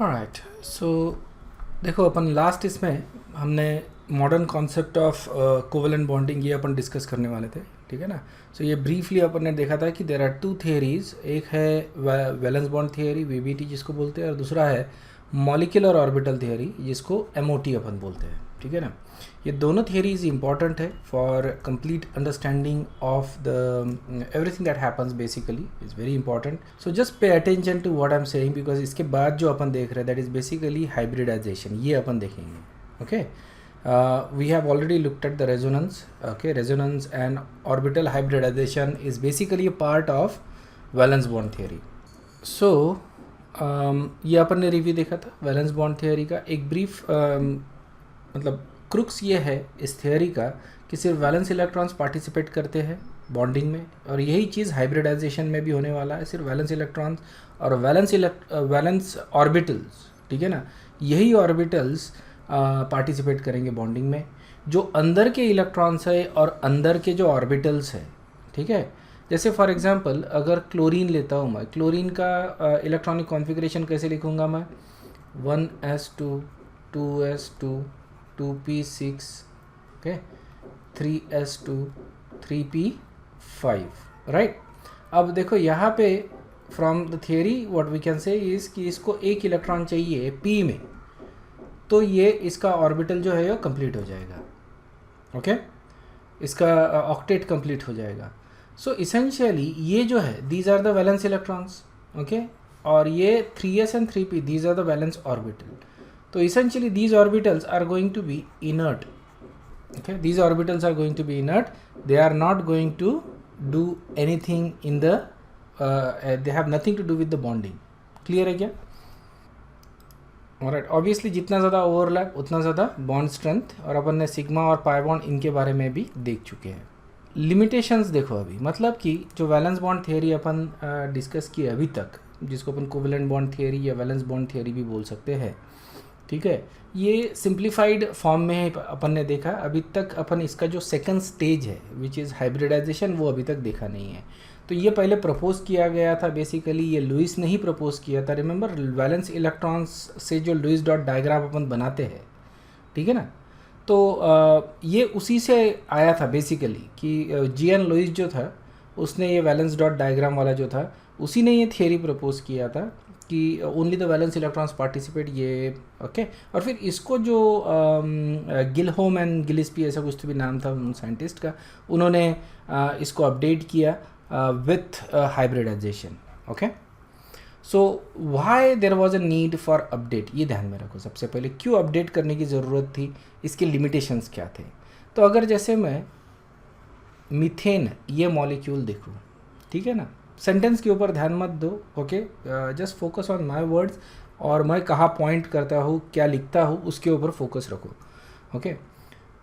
Alright, सो देखो अपन last इसमें हमने modern concept of covalent bonding ये अपन डिस्कस करने वाले थे, ठीक है ना। सो ये ब्रीफली अपन ने देखा था कि देर आर टू थियरीज, एक है वैलेंस बॉन्ड थियरी वीबीटी जिसको बोलते हैं, और दूसरा है मॉलिक्यूलर ऑर्बिटल थियरी जिसको एमओटी अपन बोलते हैं, ठीक है ना। ये दोनों थियरीज इंपॉर्टेंट है for complete understanding of the everything that happens, basically is very important. So just pay attention to what I am saying, because इसके बाद जो अपन देख रहे हैं दैट इज़ बेसिकली हाइब्रिडाइजेशन, ये अपन देखेंगे। Okay, we have already looked at the resonance. Okay, resonance and orbital hybridization is basically a part of valence bond theory. So ये अपन ने रिव्यू देखा था वैलेंस बॉन्ड थियोरी का। एक ब्रीफ मतलब crooks ये है इस थियोरी का कि सिर्फ वैलेंस इलेक्ट्रॉन्स पार्टिसिपेट करते हैं बॉन्डिंग में, और यही चीज़ हाइब्रिडाइजेशन में भी होने वाला है। सिर्फ वैलेंस इलेक्ट्रॉन्स और वैलेंस ऑर्बिटल्स, ठीक है ना, यही ऑर्बिटल्स पार्टिसिपेट करेंगे बॉन्डिंग में। जो अंदर के इलेक्ट्रॉन्स है और अंदर के जो ऑर्बिटल्स है, ठीक है, जैसे फॉर एग्जांपल अगर क्लोरीन लेता हूँ मैं, क्लोरीन का इलेक्ट्रॉनिक कॉन्फ़िगरेशन कैसे लिखूँगा मैं, 1s2 2s2 2p6, okay, 3s2 3p5, right. अब देखो यहाँ पे from the theory what we can say is कि इसको एक इलेक्ट्रॉन चाहिए p में, तो ये इसका ऑर्बिटल जो है वो कंप्लीट हो जाएगा। ओके, इसका ऑक्टेट कंप्लीट हो जाएगा। सो इसेंशियली ये जो है these are the valence electrons, okay, और ये 3s and 3p these are the valence orbital. तो essentially these orbitals are going to be inert, okay, these orbitals are going to be inert, they are not going to do anything in the they have nothing to do with the bonding. Clear है क्या? Alright, obviously जितना ज़्यादा overlap उतना ज़्यादा bond strength, और अपन ने sigma और pi bond इनके बारे में भी देख चुके हैं। लिमिटेशंस देखो अभी, मतलब कि जो वैलेंस बॉन्ड थियरी अपन डिस्कस की अभी तक, जिसको अपन कोवेलेंट बॉन्ड थियरी या वैलेंस बॉन्ड थियरी भी बोल सकते हैं, ठीक है, ये सिंप्लीफाइड फॉर्म में अपन ने देखा। अभी तक अपन इसका जो सेकंड स्टेज है विच इज़ हाइब्रिडाइजेशन, वो अभी तक देखा नहीं है। तो ये पहले प्रपोज किया गया था, बेसिकली ये लुईस ने ही प्रपोज किया था। रिमेंबर, वैलेंस इलेक्ट्रॉन्स से जो लुईस डॉट डायग्राम अपन बनाते हैं, ठीक है ना, तो ये उसी से आया था बेसिकली कि जीएन लुईस जो था उसने ये वैलेंस डॉट डायग्राम वाला जो था, उसी ने ये थियरी प्रपोज किया था कि only the valence electrons participate, ये ओके। और फिर इसको जो गिलहोम एंड गिलिस्पी, ऐसा कुछ तो भी नाम था साइंटिस्ट का, उन्होंने इसको अपडेट किया with hybridization. Okay, so why there was a need for update, ये ध्यान में रखो। सबसे पहले क्यों अपडेट करने की ज़रूरत थी, इसके लिमिटेशंस क्या थे। तो अगर जैसे मैं मीथेन ये मॉलिक्यूल देखूँ, ठीक है ना, सेंटेंस के ऊपर ध्यान मत दो, okay, just focus on my words, और मैं कहाँ पॉइंट करता हूँ, क्या लिखता हूँ, उसके ऊपर फोकस रखो। ओके,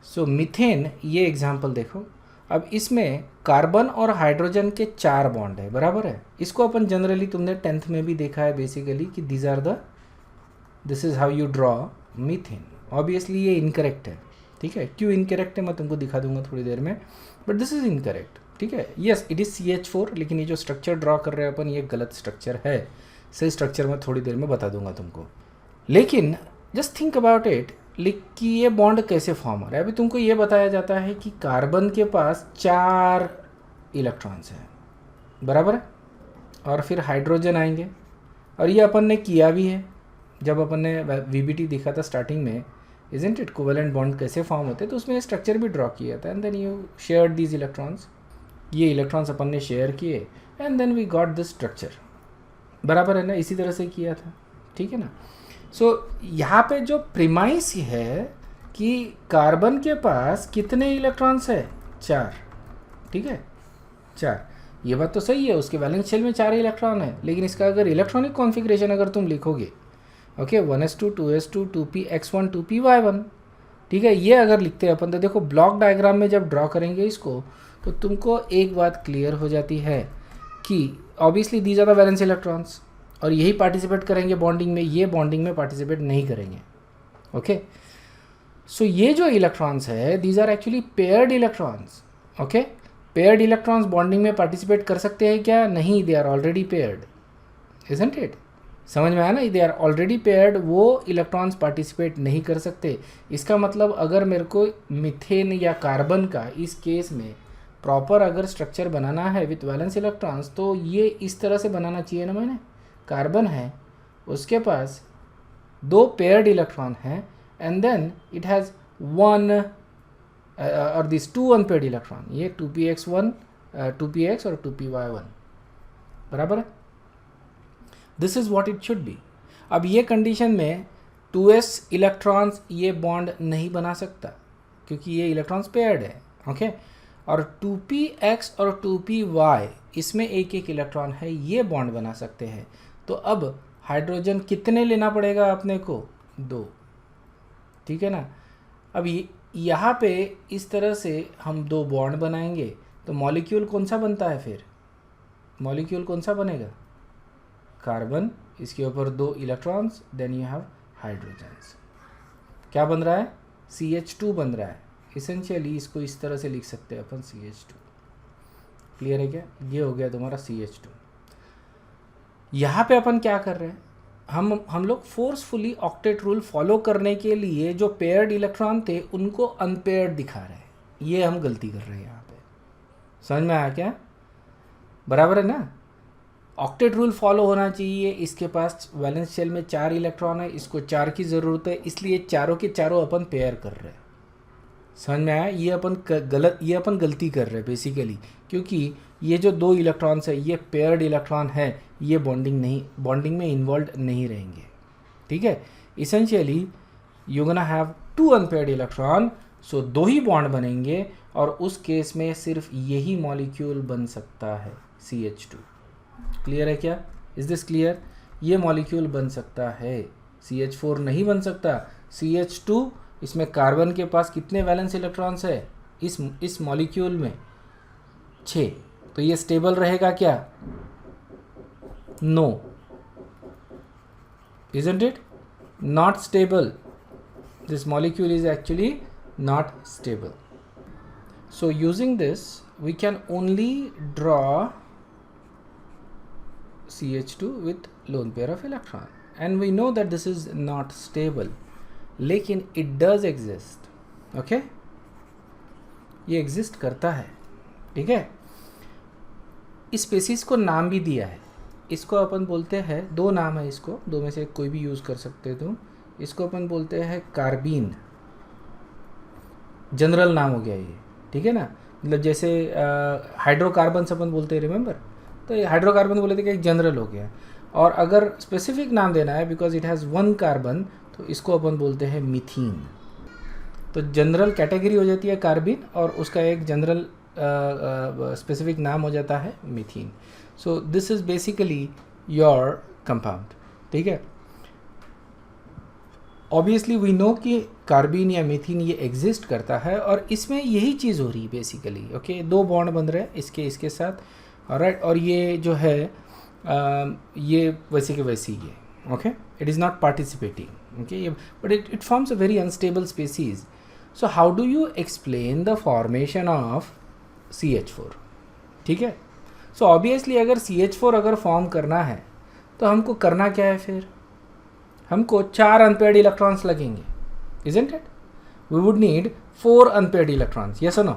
सो मीथेन ये एग्जाम्पल देखो। अब इसमें कार्बन और हाइड्रोजन के 4 बॉन्ड है, बराबर है। इसको अपन जनरली, तुमने 10th में भी देखा है बेसिकली कि this is how you draw methane. Obviously ये इनकरेक्ट है, ठीक है। क्यों इनकरेक्ट है मैं तुमको दिखा दूंगा थोड़ी देर में, बट दिस इज़ इनकरेक्ट, ठीक है। यस, इट इज़ CH4, लेकिन ये जो स्ट्रक्चर ड्रॉ कर रहे हैं अपन, ये गलत स्ट्रक्चर है। सही स्ट्रक्चर मैं थोड़ी देर में बता दूंगा तुमको, लेकिन जस्ट थिंक अबाउट इट कि ये बॉन्ड कैसे फॉर्म हो रहा है। अभी तुमको ये बताया जाता है कि कार्बन के पास 4 इलेक्ट्रॉन्स हैं, बराबर है, और फिर हाइड्रोजन आएंगे, और ये अपन ने किया भी है जब अपन ने VBT देखा था स्टार्टिंग में, इजंट इट, कोवेलेंट बॉन्ड कैसे फॉर्म होते हैं, तो उसमें स्ट्रक्चर भी ड्रॉ किया था। And then you share these electrons, ये इलेक्ट्रॉन्स अपन ने शेयर किए, and then we got this structure, बराबर है ना, इसी तरह से किया था, ठीक है ना। सो यहाँ पे जो प्रीमाइस है कि कार्बन के पास कितने इलेक्ट्रॉन्स है, 4, ठीक है, 4। ये बात तो सही है, उसके वैलेंस शेल में 4 इलेक्ट्रॉन है, लेकिन इसका अगर इलेक्ट्रॉनिक कॉन्फ़िगरेशन अगर तुम लिखोगे, okay, 1s2 2s2 2px1 2py1, ठीक है, ये अगर लिखते हैं अपन, तो देखो ब्लॉक डायग्राम में जब ड्रॉ करेंगे इसको, तो तुमको एक बात क्लियर हो जाती है कि obviously these are the valence electrons, और यही पार्टिसिपेट करेंगे बॉन्डिंग में, ये बॉन्डिंग में पार्टिसिपेट नहीं करेंगे। ओके, सो ये जो इलेक्ट्रॉन्स है these are actually paired electrons. Okay, paired electrons bonding में पार्टिसिपेट कर सकते हैं क्या? नहीं, they are already paired, isn't it. समझ में आया ना, दे आर ऑलरेडी पेयर्ड, वो इलेक्ट्रॉन्स पार्टिसिपेट नहीं कर सकते। इसका मतलब अगर मेरे को मीथेन या कार्बन का इस केस में प्रॉपर अगर स्ट्रक्चर बनाना है विथ वैलेंस इलेक्ट्रॉन्स, तो ये इस तरह से बनाना चाहिए ना। मैंने कार्बन है, उसके पास 2 पेयर्ड इलेक्ट्रॉन है, एंड देन इट हैज़ 1 और दिस 2 अनपेयर्ड इलेक्ट्रॉन, ये 2px1 2px और 2py1 बराबर है। This is what it should be. अब ये कंडीशन में 2s इलेक्ट्रॉन्स ये बॉन्ड नहीं बना सकता क्योंकि ये इलेक्ट्रॉन्स पेयर्ड है, ओके। और 2px और 2py इसमें एक एक इलेक्ट्रॉन है, ये बॉन्ड बना सकते हैं। तो अब हाइड्रोजन कितने लेना पड़ेगा अपने को? 2, ठीक है ना। अब यहाँ पे इस तरह से हम 2 बॉन्ड बनाएंगे तो मॉलिक्यूल कौन सा बनता है? फिर मॉलिक्यूल कौन सा बनेगा? कार्बन, इसके ऊपर 2 electrons, then you have hydrogens. क्या बन रहा है? CH2 बन रहा है। इसेंशियली इसको इस तरह से लिख सकते हैं अपन, CH2। क्लियर है क्या? ये हो गया तुम्हारा CH2। यहाँ पे अपन क्या कर रहे हैं? हम लोग फोर्सफुली ऑक्टेट रूल फॉलो करने के लिए जो पेयर्ड इलेक्ट्रॉन थे उनको अनपेयर्ड दिखा रहे हैं। ये हम गलती कर रहे हैं यहाँ पे। समझ में आया क्या? बराबर है ना। ऑक्टेट रूल फॉलो होना चाहिए। इसके पास वैलेंस शेल में 4 इलेक्ट्रॉन है, इसको 4 की ज़रूरत है, इसलिए चारों के चारों अपन पेयर कर रहे हैं। समझ में आया? ये अपन गलती कर रहे हैं बेसिकली, क्योंकि ये जो 2 इलेक्ट्रॉन्स है ये पेयर्ड इलेक्ट्रॉन है, ये बॉन्डिंग में इन्वॉल्व नहीं रहेंगे, ठीक है। Essentially you gonna have 2 unpaired electron, so 2 he bond बनेंगे, और उस केस में सिर्फ यही मॉलिक्यूल बन सकता है, CH2। क्लियर है क्या? Is this clear? ये मॉलिक्यूल बन सकता है, CH4 नहीं बन सकता। CH2, इसमें कार्बन के पास कितने वैलेंस इलेक्ट्रॉन्स है इस मॉलिक्यूल में? 6। तो ये स्टेबल रहेगा क्या? No, isn't it? Not stable. This molecule is actually not stable. So using this we can only draw CH2 with lone pair of electron, and we know that this is not stable, लेकिन it does exist, okay? ये exist करता है, ठीक है। इस species को नाम भी दिया है, इसको अपन बोलते हैं, 2 नाम है इसको, 2 में से कोई भी यूज़ कर सकते हो तुम। इसको अपन बोलते हैं कार्बीन, जनरल नाम हो गया ये, ठीक है ना। मतलब जैसे हाइड्रोकार्बन अपन बोलते हैं, रिमेंबर? तो ये हाइड्रोकार्बन बोले थे कि एक जनरल हो गया। और अगर स्पेसिफिक नाम देना है बिकॉज इट हैज़ 1 कार्बन, तो इसको अपन बोलते हैं मीथीन। तो जनरल कैटेगरी हो जाती है कार्बीन, और उसका एक जनरल स्पेसिफिक नाम हो जाता है methane. So this is basically your compound, ठीक है। ऑब्वियसली वी नो कि कार्बीन या मीथीन ये एग्जिस्ट करता है, और इसमें यही चीज़ हो रही है बेसिकली, ओके। 2 बॉन्ड बन रहे हैं इसके साथ, ऑलराइट। और ये जो है ये वैसे के वैसे ही है, okay. It is not participating, okay, but it forms a very unstable species. So how do you explain the formation of CH4, ठीक है। सो ऑब्वियसली अगर CH4 अगर फॉर्म करना है तो हमको करना क्या है? फिर हमको 4 अनपेयर्ड इलेक्ट्रॉन्स लगेंगे, isn't it? We would need 4 unpaired electrons, yes or no?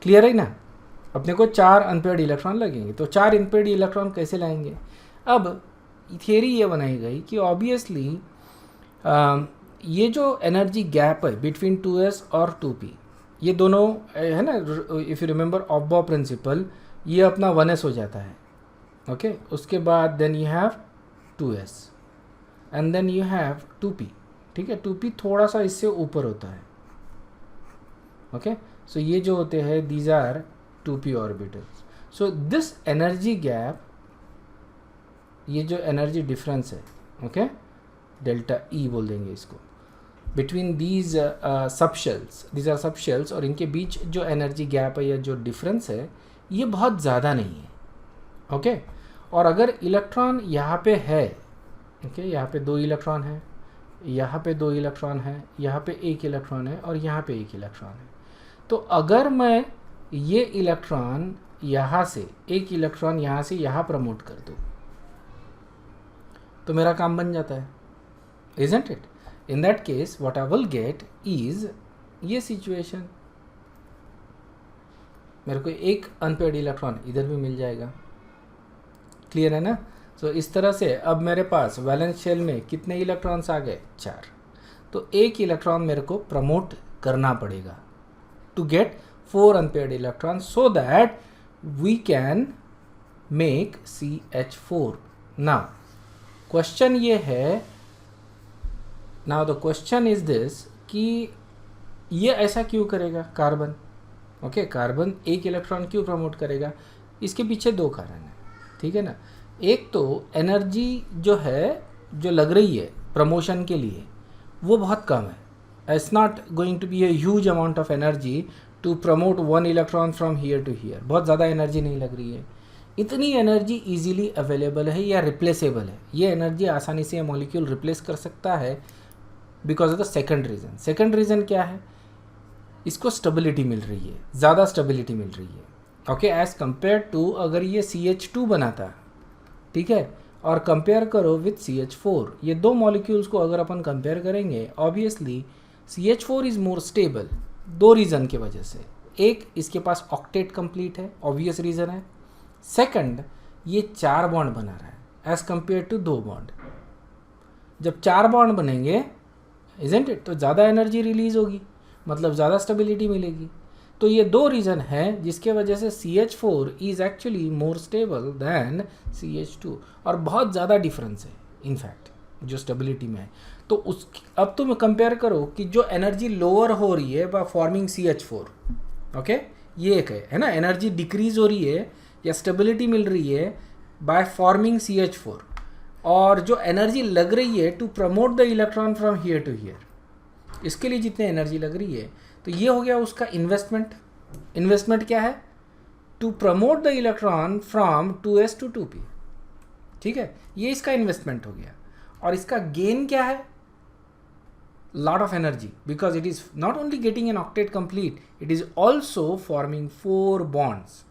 Clear है ना? अपने को 4 अनपेयर्ड इलेक्ट्रॉन लगेंगे। तो 4 अनपेयर्ड इलेक्ट्रॉन कैसे लाएंगे? अब थियरी ये बनाई गई कि ऑब्वियसली ये जो एनर्जी गैप है बिटवीन 2s और 2p, ये दोनों है ना, if you remember Aufbau principle, ये अपना 1s हो जाता है, ओके। उसके बाद then you have 2s and then you have 2p, ठीक है। 2p थोड़ा सा इससे ऊपर होता है, ओके। सो ये जो होते हैं these are 2p orbitals. So this energy gap, ये जो एनर्जी डिफरेंस है, ओके, डेल्टा E बोल देंगे इसको, between these subshells, these are subshells, और इनके बीच जो एनर्जी गैप है या जो डिफरेंस है ये बहुत ज़्यादा नहीं है, ओके। और अगर इलेक्ट्रॉन यहाँ पे है, ओके, यहाँ पे 2 इलेक्ट्रॉन है, यहाँ पे 2 इलेक्ट्रॉन है, यहाँ पे 1 इलेक्ट्रॉन है, और यहाँ पे 1 इलेक्ट्रॉन है, तो अगर मैं ये इलेक्ट्रॉन यहाँ से, 1 इलेक्ट्रॉन यहाँ से यहाँ प्रमोट कर दूँ, तो मेरा काम बन जाता है, isn't it? In that case what I will get is ये सिचुएशन, मेरे को एक अनपेयर्ड इलेक्ट्रॉन इधर भी मिल जाएगा, क्लियर है ना? सो इस तरह से अब मेरे पास वैलेंस शेल में कितने इलेक्ट्रॉन्स आ गए? 4। तो एक इलेक्ट्रॉन मेरे को प्रमोट करना पड़ेगा to get 4 unpaired electron so that we can make CH4। Now question ये है, now the question is this कि ये ऐसा क्यों करेगा कार्बन? ओके, कार्बन एक इलेक्ट्रॉन क्यों प्रमोट करेगा? इसके पीछे 2 कारण हैं, ठीक है ना? एक तो एनर्जी जो है, जो लग रही है प्रमोशन के लिए, वो बहुत कम है। It's not going to be a huge amount of energy to promote 1 electron from here to here. बहुत ज़्यादा एनर्जी नहीं लग रही है। इतनी एनर्जी इजीली अवेलेबल है या रिप्लेसेबल है, ये एनर्जी आसानी से मॉलिक्यूल रिप्लेस कर सकता है because of the second reason. Second reason क्या है? इसको स्टेबिलिटी मिल रही है, ज़्यादा स्टेबिलिटी मिल रही है। ओके, एज कंपेयर टू अगर ये CH2 बनाता, ठीक है, और कंपेयर करो विथ CH4, ये 2 मॉलिक्यूल्स को अगर अपन कंपेयर करेंगे, obviously CH4 is more stable 2 reason की वजह से। एक, इसके पास ऑक्टेट कंप्लीट है, ऑब्वियस रीज़न है। सेकंड, ये 4 बॉन्ड बना रहा है एज कंपेयर टू 2 बॉन्ड। जब 4 बॉन्ड बनेंगे, इजंट इट, तो ज़्यादा एनर्जी रिलीज होगी, मतलब ज़्यादा स्टेबिलिटी मिलेगी। तो ये 2 रीज़न हैं जिसके वजह से CH4 is actually more stable then CH2, और बहुत ज़्यादा डिफरेंस है इनफैक्ट जो स्टेबिलिटी में है। तो उस अब तुम कंपेयर करो कि जो एनर्जी लोअर हो रही है बाय फॉर्मिंग CH4, ओके, ये एक है ना, एनर्जी डिक्रीज हो रही है या स्टेबिलिटी मिल रही है बाय फॉर्मिंग CH4, और जो एनर्जी लग रही है to promote the electron from here to here, इसके लिए जितनी एनर्जी लग रही है, तो ये हो गया उसका इन्वेस्टमेंट। इन्वेस्टमेंट क्या है? To promote the electron from 2s to 2p, ठीक है, ये इसका इन्वेस्टमेंट हो गया। और इसका गेन क्या है? Lot of energy, because it is not only getting an octet complete, it is also forming 4 bonds.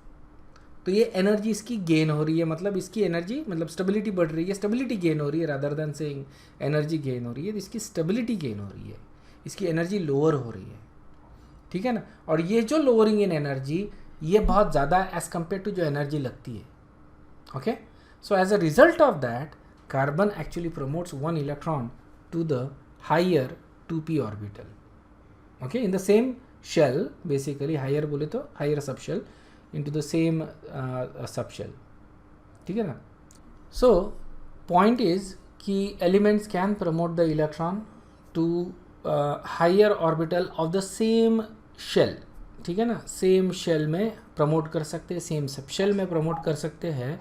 तो ये एनर्जी इसकी गेन हो रही है, मतलब इसकी एनर्जी, मतलब स्टेबिलिटी बढ़ रही है, स्टेबिलिटी गेन हो रही है rather than saying energy gain हो रही है, तो इसकी स्टेबिलिटी गेन हो रही है, इसकी एनर्जी लोअर हो रही है, ठीक है ना। और ये जो लोअरिंग इन एनर्जी, ये बहुत ज़्यादा एज कंपेयर टू जो एनर्जी लगती है। Okay, so as a result of that, carbon actually promotes 1 electron to the higher 2p orbital, okay, in the same shell, basically higher बोले तो higher subshell into the same subshell, ठीक है ना। So point is कि elements can promote the electron to higher orbital of the same shell, ठीक है ना, same shell में प्रमोट कर सकते हैं, सेम सबशेल में प्रमोट कर सकते हैं,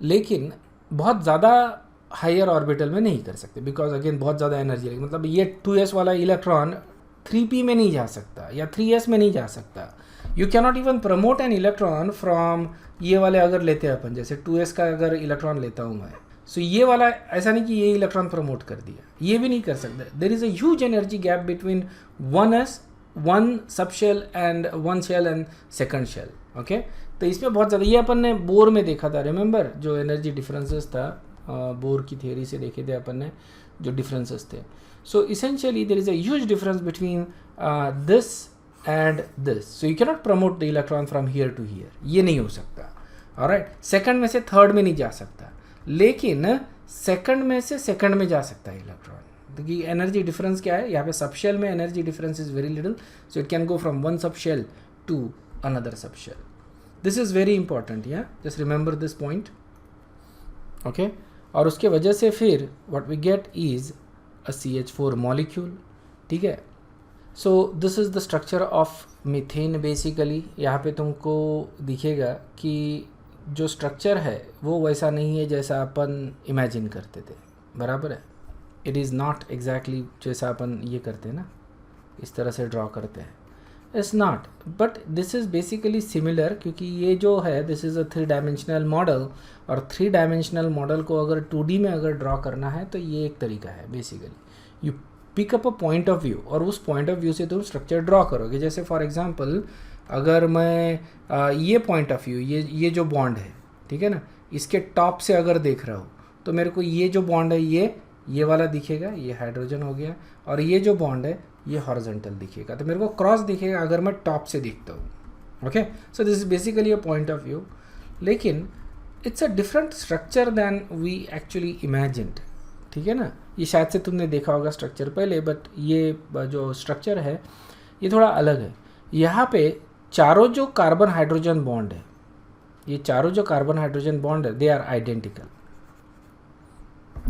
लेकिन बहुत ज़्यादा हायर ऑर्बिटल में नहीं कर सकते, बिकॉज अगेन बहुत ज़्यादा एनर्जी लगेगी। मतलब ये 2s वाला इलेक्ट्रॉन 3p में नहीं जा सकता या 3s में नहीं जा सकता। You cannot even promote an electron from, ये वाले अगर लेते हैं अपन, जैसे 2s का अगर इलेक्ट्रॉन लेता हूँ मैं, सो ये वाला ऐसा नहीं कि ये इलेक्ट्रॉन प्रमोट कर दिया, ये भी नहीं कर सकता। There is a huge energy gap between 1 subshell and 1 shell and second shell, okay. तो इसमें बहुत ज़्यादा, ये अपन ने बोर में देखा था, रिमेंबर, जो एनर्जी डिफरेंसेस था, बोर की थियरी से देखे थे अपन ने जो डिफरेंसेस थे। So essentially there is a huge difference between this and this, so you cannot promote the electron from here to here, ये नहीं हो सकता। ऑलराइट, सेकंड में से थर्ड में नहीं जा सकता, लेकिन सेकंड में से सेकंड में जा सकता है इलेक्ट्रॉन। क्योंकि एनर्जी डिफरेंस क्या है यहाँ पे, सबशेल में energy difference is very little, so it can go from 1 subshell to another subshell. This is very important, या just remember this point, okay. और उसके वजह से फिर what we get is a CH4 molecule, ठीक है। So this is the structure of methane basically. यहाँ पे तुमको दिखेगा कि जो स्ट्रक्चर है वो वैसा नहीं है जैसा अपन इमेजिन करते थे, बराबर है। इट इज़ नॉट एग्जैक्टली जैसा अपन ये करते हैं ना, इस तरह से ड्रॉ करते हैं, it's not, but this is basically similar, क्योंकि ये जो है this is a 3 dimensional model, और 3 डायमेंशनल मॉडल को अगर 2D में अगर ड्रॉ करना है तो ये एक तरीका है basically. You pick up a point of view, और उस पॉइंट ऑफ व्यू से तुम स्ट्रक्चर ड्रॉ करोगे। जैसे फॉर एग्जांपल अगर मैं ये पॉइंट ऑफ व्यू, ये जो बॉन्ड है, ठीक है ना, इसके टॉप से अगर देख रहा हूँ, तो मेरे को ये जो बॉन्ड है ये वाला दिखेगा, ये हाइड्रोजन हो गया, और ये जो बॉन्ड है ये हॉरिजॉन्टल दिखेगा, तो मेरे को क्रॉस दिखेगा अगर मैं टॉप से देखता हूँ. Okay, so this is basically a point of view, लेकिन it's a different structure than we actually imagined. ठीक है ना, ये शायद से तुमने देखा होगा स्ट्रक्चर पहले, बट ये जो स्ट्रक्चर है ये थोड़ा अलग है. यहाँ पे चारों जो कार्बन हाइड्रोजन बॉन्ड है, ये चारों जो कार्बन हाइड्रोजन बॉन्ड है, they are identical.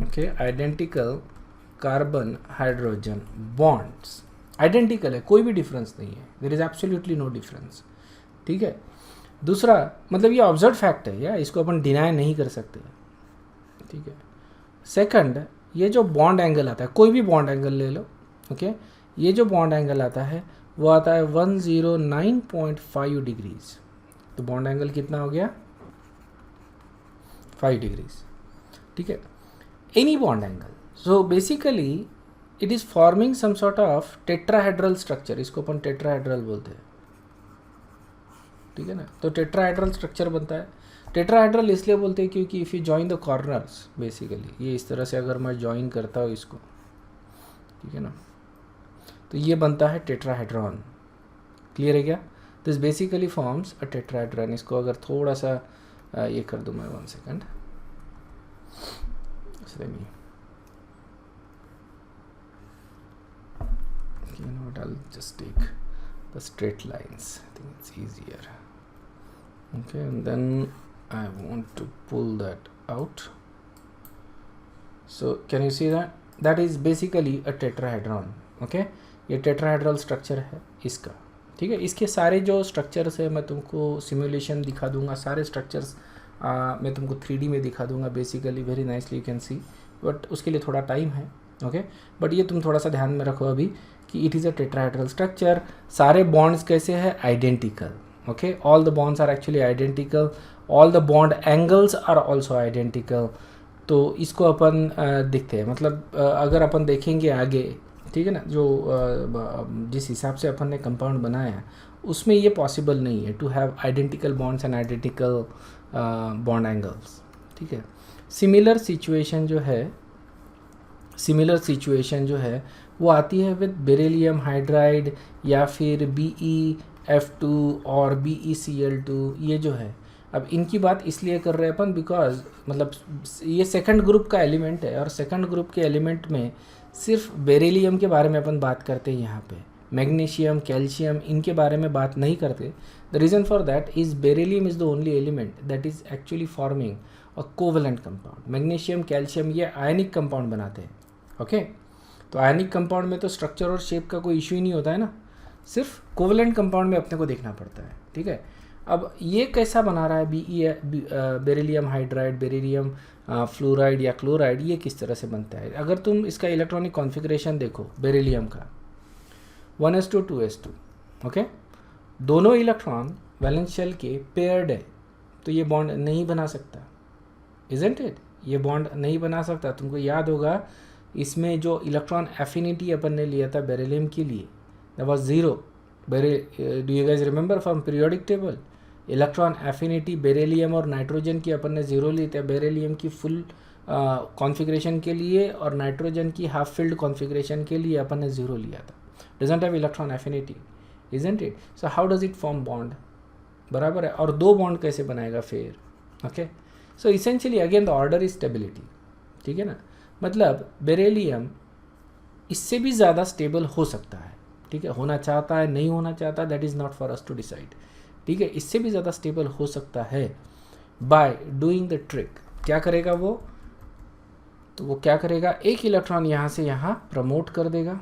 Okay, identical carbon hydrogen bonds identical है, कोई भी डिफरेंस नहीं है, there is absolutely no difference. ठीक है, दूसरा मतलब ये ऑब्जर्व फैक्ट है, या इसको अपन डिनाई नहीं कर सकते. ठीक है, सेकंड, ये जो बॉन्ड एंगल आता है, कोई भी बॉन्ड एंगल ले लो. ओके, ये जो बॉन्ड एंगल आता है वो आता है 109.5 डिग्रीज. तो बॉन्ड एंगल कितना हो गया, 5 डिग्रीज. ठीक है, any bond angle. So basically it is forming some sort of tetrahedral structure, इसको अपन टेट्राहेड्रल बोलते हैं. ठीक है ना, तो टेट्राहेड्रल स्ट्रक्चर बनता है. टेट्राहेड्रल इसलिए बोलते हैं क्योंकि if you join the corners, basically ये इस तरह से अगर मैं जॉइन करता हूँ इसको, ठीक है ना, तो ये बनता है टेट्राहेड्रॉन. क्लियर है क्या? This basically forms a tetrahedron. इसको अगर थोड़ा सा ये कर दूँ मैं, 1 second, you know what, I'll just take the straight lines, I think it's easier. Okay, and then I want to pull that out. So can you see that? That is basically a tetrahedron. Okay, ये tetrahedral structure है इसका. ठीक है, इसके सारे जो structures है मैं तुमको सिमुलेशन दिखा दूंगा, सारे स्ट्रक्चर्स मैं तुमको 3D में दिखा दूंगा basically, very nicely you can C, but उसके लिए थोड़ा टाइम है. ओके, बट ये तुम थोड़ा सा ध्यान में रखो अभी कि it is a tetrahedral structure. सारे बॉन्ड्स कैसे हैं, identical. Okay, all the bonds are actually identical, all the bond angles are also identical. तो इसको अपन देखते हैं, मतलब अगर अपन देखेंगे आगे, ठीक है ना, जो जिस हिसाब से अपन ने कंपाउंड बनाया उसमें ये पॉसिबल नहीं है to have identical bonds and identical bond angles. ठीक है, सिमिलर सिचुएशन जो है वो आती है विद बेरिलियम हाइड्राइड या फिर BeF2 और BeCl2. ये जो है, अब इनकी बात इसलिए कर रहे हैं अपन बिकॉज मतलब ये सेकंड ग्रुप का एलिमेंट है, और सेकंड ग्रुप के एलिमेंट में सिर्फ बेरिलियम के बारे में अपन बात करते हैं. यहाँ पे मैग्नीशियम, कैल्शियम, इनके बारे में बात नहीं करते. The reason for that is beryllium is the only element that is actually forming a covalent compound. Magnesium, calcium ये आयनिक कंपाउंड बनाते हैं. ओके, तो आयनिक कंपाउंड में तो स्ट्रक्चर और शेप का कोई इशू ही नहीं होता है ना, सिर्फ कोवेलेंट कंपाउंड में अपने को देखना पड़ता है. ठीक है, अब ये कैसा बना रहा है बेरिलियम हाइड्राइड, बेरिलियम फ्लोराइड या क्लोराइड, ये किस तरह से बनता है. अगर तुम इसका इलेक्ट्रॉनिक कॉन्फ़िगरेशन देखो बेरिलियम का 1s2 2s2. ओके, दोनों इलेक्ट्रॉन वैलेंस शेल के पेयर्ड है, तो ये बॉन्ड नहीं बना सकता. Isn't it? ये बॉन्ड नहीं बना सकता. तुमको याद होगा इसमें जो इलेक्ट्रॉन एफिनिटी अपन ने लिया था बेरिलियम के लिए, that was 0. Do you guys remember from periodic table? Electron affinity beryllium और नाइट्रोजन की अपन ने 0 ली थी. बेरिलियम की फुल कॉन्फ़िगरेशन के लिए और नाइट्रोजन की हाफ फिल्ड कॉन्फ़िगरेशन के लिए अपन ने 0 लिया था. Doesn't have electron affinity, isn't it? So how does it form bond? बराबर है. और 2 बॉन्ड कैसे बनाएगा फिर? Okay, so essentially again the order is stability. ठीक है ना, मतलब बेरिलियम इससे भी ज़्यादा स्टेबल हो सकता है. ठीक है, होना चाहता है, नहीं होना चाहता, that is not for us to decide. ठीक है, इससे भी ज़्यादा स्टेबल हो सकता है बाय डूइंग द ट्रिक. क्या करेगा वो? तो वो क्या करेगा, एक इलेक्ट्रॉन यहाँ से यहाँ प्रमोट कर देगा.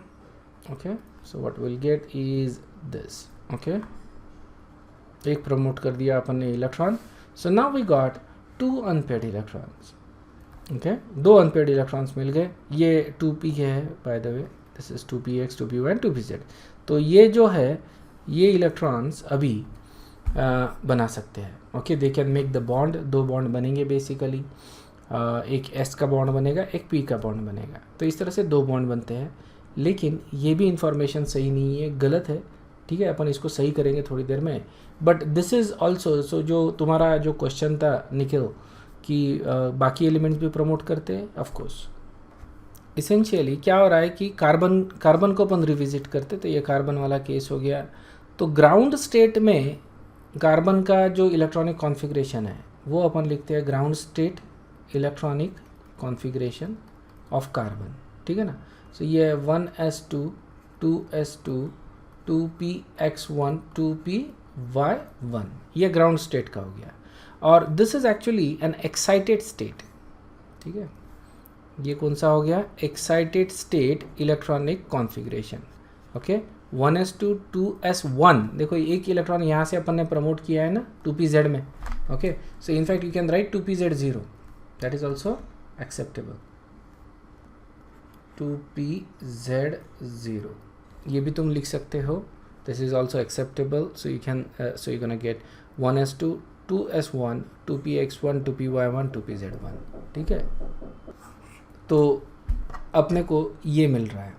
Okay, so what will get is this. Okay, एक प्रमोट कर दिया अपन ने electron. So now we got 2 unpaired electrons. Okay, 2 unpaired electrons मिल गए. ये 2p है by the way, this is 2px, 2py, 2pz. तो ये जो है ये इलेक्ट्रॉन्स अभी बना सकते हैं. Okay, they can make the bond. 2 bond बनेंगे बेसिकली, एक S का बॉन्ड बनेगा, एक P का बॉन्ड बनेगा. तो इस तरह से 2 बॉन्ड बनते हैं. लेकिन ये भी इंफॉर्मेशन सही नहीं है, गलत है. ठीक है, अपन इसको सही करेंगे थोड़ी देर में. बट दिस इज़ ऑल्सो, सो जो तुम्हारा जो क्वेश्चन था निखिल कि बाकी एलिमेंट्स भी प्रमोट करते हैं, ऑफ कोर्स। इसेंशियली क्या हो रहा है कि कार्बन को अपन रिविजिट करते, तो ये कार्बन वाला केस हो गया। तो ग्राउंड स्टेट में कार्बन का जो इलेक्ट्रॉनिक कॉन्फ़िगरेशन है वो अपन लिखते हैं ground state electronic configuration of carbon, ठीक है ना। सो ये 1s2 2s2 2px1 2py1, ये ग्राउंड स्टेट का हो गया। और this is actually an excited state, ठीक है। ये कौन सा हो गया, excited state electronic configuration, okay. 1s2 2s1, देखो एक इलेक्ट्रॉन यहाँ से अपन ने प्रमोट किया है ना 2pz में, okay. So in fact you can write 2pz0, that is also acceptable. 2pz0 ये भी तुम लिख सकते हो, this is also acceptable. So you can so you can get 1s2 2s1 2px1 2py1 2pz1, ठीक है। तो अपने को ये मिल रहा है,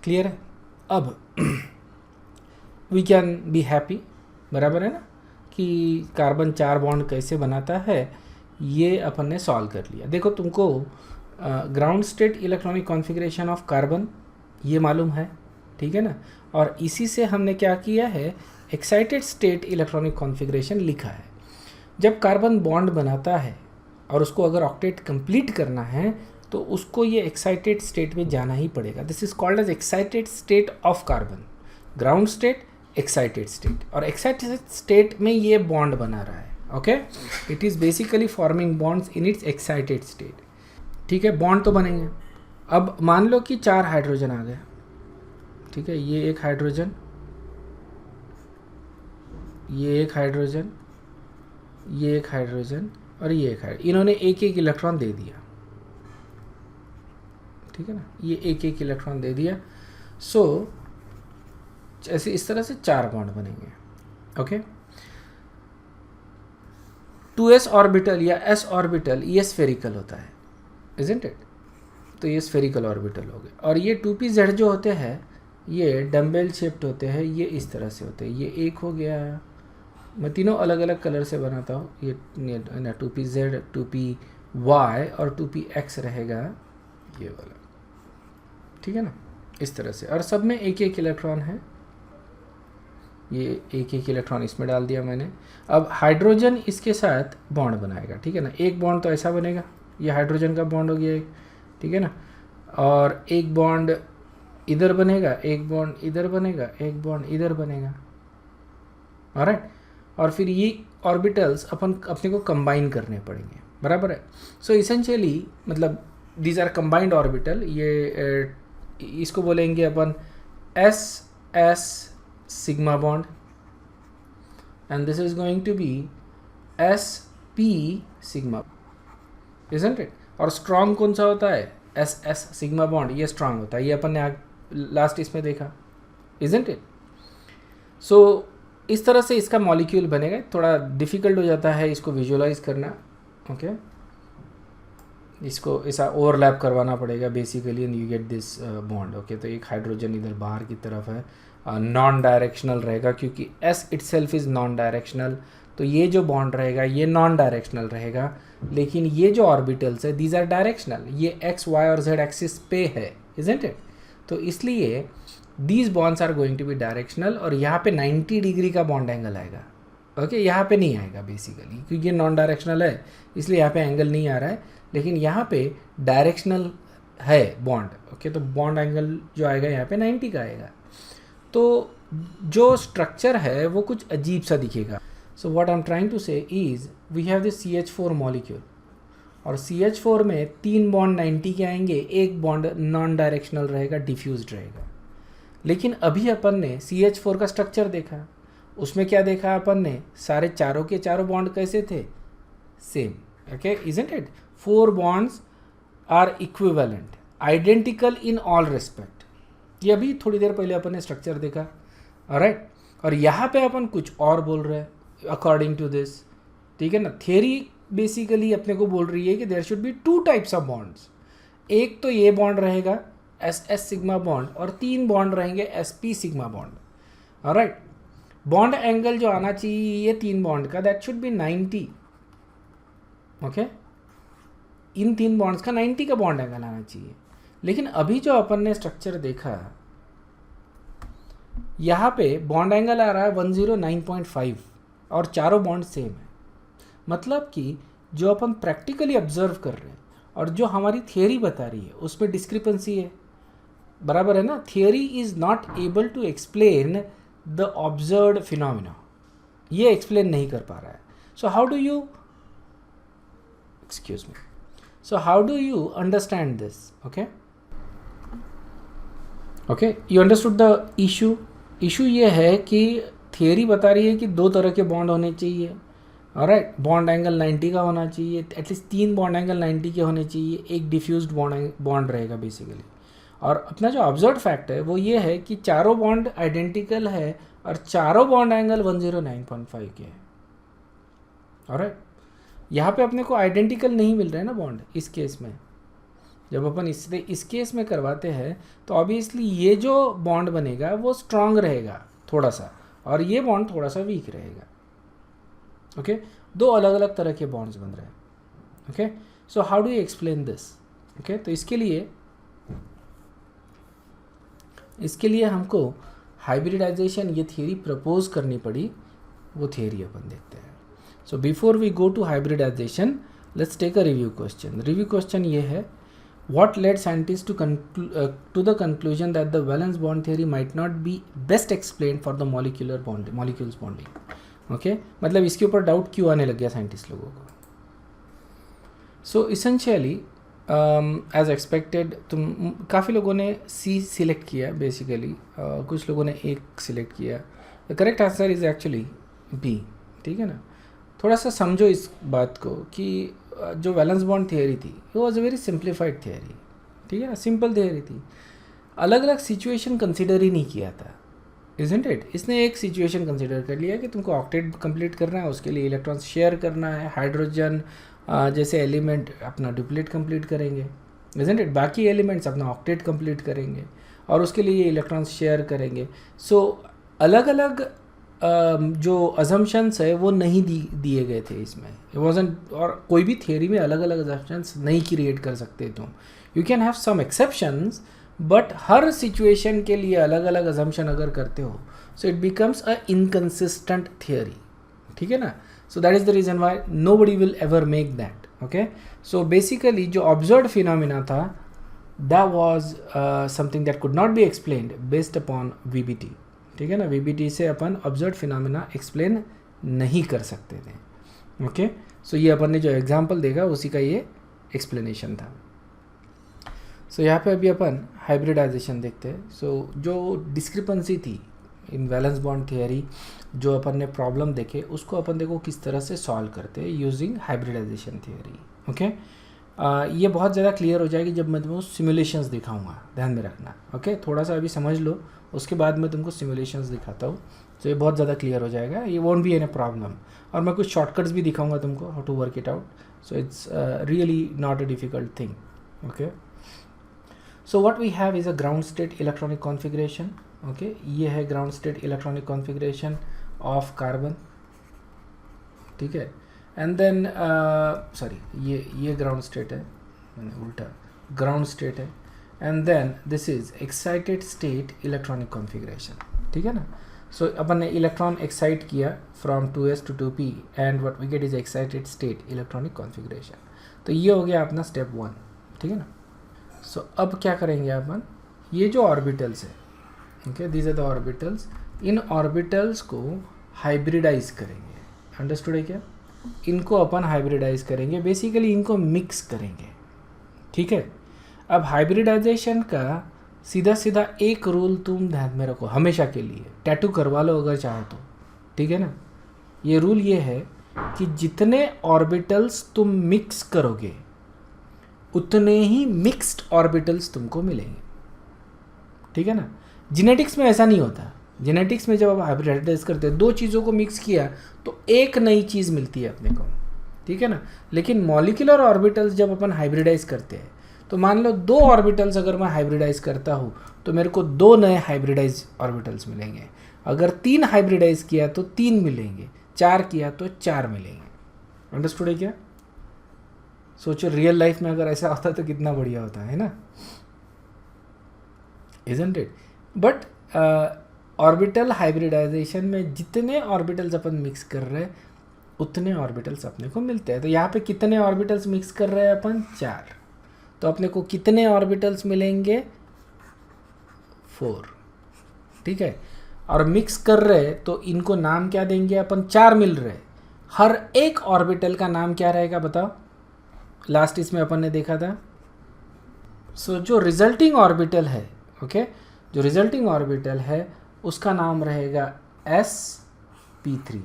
क्लियर है। अब वी कैन बी हैप्पी, बराबर है ना, कि कार्बन 4 बॉन्ड कैसे बनाता है ये अपन ने सॉल्व कर लिया। देखो तुमको ground state electronic configuration of carbon ये मालूम है, ठीक है ना। और इसी से हमने क्या किया है, एक्साइटेड स्टेट इलेक्ट्रॉनिक कॉन्फ़िगरेशन लिखा है। जब कार्बन बॉन्ड बनाता है और उसको अगर ऑक्टेट कंप्लीट करना है तो उसको ये एक्साइटेड स्टेट में जाना ही पड़ेगा। This is called as excited state of carbon. Ground state, excited state, और एक्साइटेड स्टेट में ये बॉन्ड बना रहा है, okay. It is basically forming bonds in its excited state, ठीक है। बॉन्ड तो बनेंगे। अब मान लो कि 4 हाइड्रोजन आ गए, ठीक है। ये एक हाइड्रोजन, ये एक हाइड्रोजन, ये एक हाइड्रोजन और ये एक हाइड्रोजन, इन्होंने एक एक इलेक्ट्रॉन दे दिया, ठीक है ना। ये एक एक इलेक्ट्रॉन दे दिया। सो ऐसे इस तरह से 4 बॉन्ड बनेंगे, ओके। 2s ऑर्बिटल या s ऑर्बिटल ये स्फेरिकल होता है, इजंट इट। तो ये स्फेरिकल ऑर्बिटल हो गए। और ये 2pz जो होते हैं ये डम्बेल शेप्ड होते हैं, ये इस तरह से होते हैं। ये एक हो गया, मैं तीनों अलग अलग कलर से बनाता हूँ। ये 2pz 2py और 2px रहेगा ये वाला, ठीक है ना, इस तरह से। और सब में एक एक इलेक्ट्रॉन है, ये एक एक इलेक्ट्रॉन इसमें डाल दिया मैंने। अब हाइड्रोजन इसके साथ बॉन्ड बनाएगा, ठीक है ना। एक बॉन्ड तो ऐसा बनेगा, ये हाइड्रोजन का बॉन्ड हो गया एक, ठीक है ना। और एक बॉन्ड इधर बनेगा, एक बॉन्ड इधर बनेगा, एक बॉन्ड इधर बनेगा, ऑलराइट। और फिर ये ऑर्बिटल्स अपने को कंबाइन करने पड़ेंगे, बराबर है। सो इसेंशियली मतलब दीज आर कंबाइंड ऑर्बिटल। ये इसको बोलेंगे अपन S S sigma bond, and this is going to be S P sigma, isn't it. और स्ट्रॉन्ग कौन सा होता है, एस एस सिग्मा बॉन्ड, ये स्ट्रॉन्ग होता है। ये अपन ने लास्ट इसमें देखा, इजंट इट। सो इस तरह से इसका मॉलिक्यूल बनेगा। थोड़ा डिफ़िकल्ट हो जाता है इसको विजुअलाइज करना, ओके। इसको ऐसा ओवरलैप करवाना पड़ेगा basically, and you get this bond, okay. तो एक हाइड्रोजन इधर बाहर की तरफ है, नॉन डायरेक्शनल रहेगा क्योंकि S itself is non directional. तो ये जो बॉन्ड रहेगा ये नॉन डायरेक्शनल रहेगा, लेकिन ये जो ऑर्बिटल्स है दीज आर डायरेक्शनल। ये एक्स वाई और जेड एक्सिस पे है, इजंट इट। तो इसलिए these bonds are going to be directional. और यहाँ पे 90 डिग्री का बॉन्ड एंगल आएगा, ओके। यहाँ पे नहीं आएगा बेसिकली क्योंकि ये नॉन डायरेक्शनल है, इसलिए यहाँ पे एंगल नहीं आ रहा है। लेकिन यहाँ पे डायरेक्शनल है बॉन्ड, ओके। तो बॉन्ड एंगल जो आएगा यहाँ पे 90 का आएगा। तो जो स्ट्रक्चर है वो कुछ अजीब सा दिखेगा। So what I am trying to say is we have this CH4 molecule, और CH4 में 3 बॉन्ड 90 के आएंगे, एक बॉन्ड नॉन डायरेक्शनल रहेगा, डिफ्यूज्ड रहेगा। लेकिन अभी अपन ने CH4 का स्ट्रक्चर देखा, उसमें क्या देखा अपन ने, सारे चारों के चारों बॉन्ड कैसे थे, same, okay, isn't it. 4 bonds are equivalent, identical in all respect. ये अभी थोड़ी देर पहले अपन ने स्ट्रक्चर देखा, ऑलराइट। और यहाँ पे अपन कुछ और बोल रहे हैं अकॉर्डिंग टू दिस, ठीक है ना। थियरी बेसिकली अपने को बोल रही है कि there should be 2 types of bonds. एक तो ये बॉन्ड रहेगा SS सिग्मा बॉन्ड, और 3 बॉन्ड रहेंगे SP sigma bond, alright. Bond angle जो आना चाहिए ये 3 बॉन्ड का, that should be 90, okay. In 3 bonds का 90 का बॉन्ड एंगल आना चाहिए। लेकिन अभी जो अपन ने स्ट्रक्चर देखा, यहाँ पे बॉन्ड एंगल आ रहा है 109.5 और चारों बॉन्ड सेम है। मतलब कि जो अपन प्रैक्टिकली ऑब्जर्व कर रहे हैं और जो हमारी थियरी बता रही है उसमें डिस्क्रिपेंसी है, बराबर है ना। Theory is not able to explain the observed phenomena, ये एक्सप्लेन नहीं कर पा रहा है। So how do you excuse me so how do you understand this? Okay you understood the issue ये है कि थियरी बता रही है कि 2 तरह के बॉन्ड होने चाहिए, ऑलराइट। बॉन्ड एंगल 90 का होना चाहिए, एटलीस्ट 3 बॉन्ड एंगल 90 के होने चाहिए, एक डिफ्यूज्ड बॉन्ड रहेगा बेसिकली। और अपना जो ऑब्जर्व फैक्ट है वो ये है कि चारों बॉन्ड आइडेंटिकल है और चारों बॉन्ड एंगल 109.5 के हैं, ऑलराइट। यहाँ पे अपने को आइडेंटिकल नहीं मिल रहा है ना बॉन्ड इस केस में। जब अपन इस केस में करवाते हैं तो ऑब्वियसली ये जो बॉन्ड बनेगा वो स्ट्रांग रहेगा थोड़ा सा, और ये बॉन्ड थोड़ा सा वीक रहेगा। ओके, 2 अलग अलग तरह के बॉन्ड्स बन रहे हैं। Okay, so how do you explain this? Okay, तो इसके लिए हमको हाइब्रिडाइजेशन ये थियरी प्रपोज करनी पड़ी, वो थियरी अपन देखते हैं। So before we go to hybridization, let's take a review question. Review question ये है, what led scientists to the conclusion that the valence bond theory might not be best explained for the molecules bonding? Okay, मतलब इसके ऊपर doubt क्यों आने लग गया scientist लोगों को? सो इसेंशियली एज एक्सपेक्टेड तुम काफ़ी लोगों ने सी सिलेक्ट किया बेसिकली, कुछ लोगों ने एक सिलेक्ट किया। The correct answer is actually B, ठीक है ना। थोड़ा सा समझो इस बात को कि जो वैलेंस बॉन्ड थियरी थी वो was a very simplified theory, ठीक है ना, सिंपल थियरी थी। अलग अलग सिचुएशन कंसिडर ही नहीं किया था, इजंट इट। इसने एक सिचुएशन कंसिडर कर लिया कि तुमको ऑक्टेट कंप्लीट करना है, उसके लिए इलेक्ट्रॉन्स शेयर करना है, हाइड्रोजन जैसे एलिमेंट अपना डुप्लेट कंप्लीट करेंगे, इजंट इट। बाकी एलिमेंट्स अपना ऑक्टेट कंप्लीट करेंगे और उसके लिए इलेक्ट्रॉन्स शेयर करेंगे। सो अलग अलग जो अजम्पशंस है वो नहीं दिए गए थे इसमें, इट वाजंट। और कोई भी थियरी में अलग अलग अजम्पशंस नहीं क्रिएट कर सकते तुम। You can have some exceptions, but हर सिचुएशन के लिए अलग अलग अजम्पशन अगर करते हो so it becomes a inconsistent theory, ठीक है ना। So that is the reason why nobody will ever make that. Okay, so basically जो ऑब्जर्व्ड फिनोमिना था that was something that could not be explained based upon VBT, ठीक है ना। VBT से अपन observe phenomena explain नहीं कर सकते थे। ओके, सो ये अपन ने जो एग्जांपल देखा उसी का ये एक्सप्लेनेशन था। सो यहाँ पे अभी अपन हाइब्रिडाइजेशन देखते हैं। सो जो डिस्क्रिपेंसी थी इन वैलेंस बॉन्ड थियरी, जो अपन ने प्रॉब्लम देखे उसको अपन देखो किस तरह से सॉल्व करते हैं यूजिंग हाइब्रिडाइजेशन थियरी। ओके, ये बहुत ज़्यादा क्लियर हो जाएगी जब मैं तुमको सिमुलेशंस दिखाऊंगा, ध्यान में रखना। ओके, थोड़ा सा अभी समझ लो, उसके बाद मैं तुमको सिमुलेशंस दिखाता हूँ, तो ये बहुत ज़्यादा क्लियर हो जाएगा, ये वोंट बी एनी प्रॉब्लम। और मैं कुछ शॉर्टकट्स भी दिखाऊंगा तुमको, how to work it out. So it's really not a difficult thing. Okay, so what we have is a ground state electronic configuration. Okay, ये है ground state electronic configuration of carbon, ठीक है। And then sorry, ये ground state है, मैंने उल्टा ground state है। And then this is excited state electronic configuration, ठीक है ना। सो अपन ने इलेक्ट्रॉन एक्साइट किया from 2s to 2p and what we get is excited state electronic configuration. तो ये हो गया अपना स्टेप 1, ठीक है ना। सो अब क्या करेंगे अपन, ये जो ऑर्बिटल्स है, okay, these are the orbitals, इन ऑर्बिटल्स को हाइब्रिडाइज करेंगे। अंडरस्टूड है क्या? इनको अपन हाइब्रिडाइज करेंगे, बेसिकली इनको मिक्स करेंगे, ठीक है। अब हाइब्रिडाइजेशन का सीधा सीधा एक रूल तुम ध्यान में रखो हमेशा के लिए, टैटू करवा लो अगर चाहो तो, ठीक है ना। ये रूल ये है कि जितने ऑर्बिटल्स तुम मिक्स करोगे उतने ही मिक्स्ड ऑर्बिटल्स तुमको मिलेंगे, ठीक है ना। जेनेटिक्स में ऐसा नहीं होता। जेनेटिक्स में जब आप हाइब्रिडाइज करते हैं, 2 चीज़ों को मिक्स किया तो एक नई चीज़ मिलती है अपने को, ठीक है ना। लेकिन मॉलिक्यूलर ऑर्बिटल्स जब अपन हाइब्रिडाइज करते हैं, तो मान लो 2 ऑर्बिटल्स अगर मैं हाइब्रिडाइज करता हूँ तो मेरे को 2 नए हाइब्रिडाइज ऑर्बिटल्स मिलेंगे। अगर 3 हाइब्रिडाइज किया तो 3 मिलेंगे, 4 किया तो 4 मिलेंगे। अंडरस्टूड है क्या? सोचो रियल लाइफ में अगर ऐसा होता तो कितना बढ़िया होता है ना, isn't it? But orbital hybridisation में जितने ऑर्बिटल्स अपन मिक्स कर रहे हैं उतने ऑर्बिटल्स अपने को मिलते हैं। तो यहाँ पे कितने ऑर्बिटल्स मिक्स कर रहे हैं अपन? 4। तो अपने को कितने ऑर्बिटल्स मिलेंगे? 4, ठीक है। और मिक्स कर रहे तो इनको नाम क्या देंगे अपन? 4 मिल रहे, हर एक ऑर्बिटल का नाम क्या रहेगा बताओ? लास्ट इसमें अपन ने देखा था। सो जो रिजल्टिंग ऑर्बिटल है, ओके, जो रिजल्टिंग ऑर्बिटल है उसका नाम रहेगा sp3,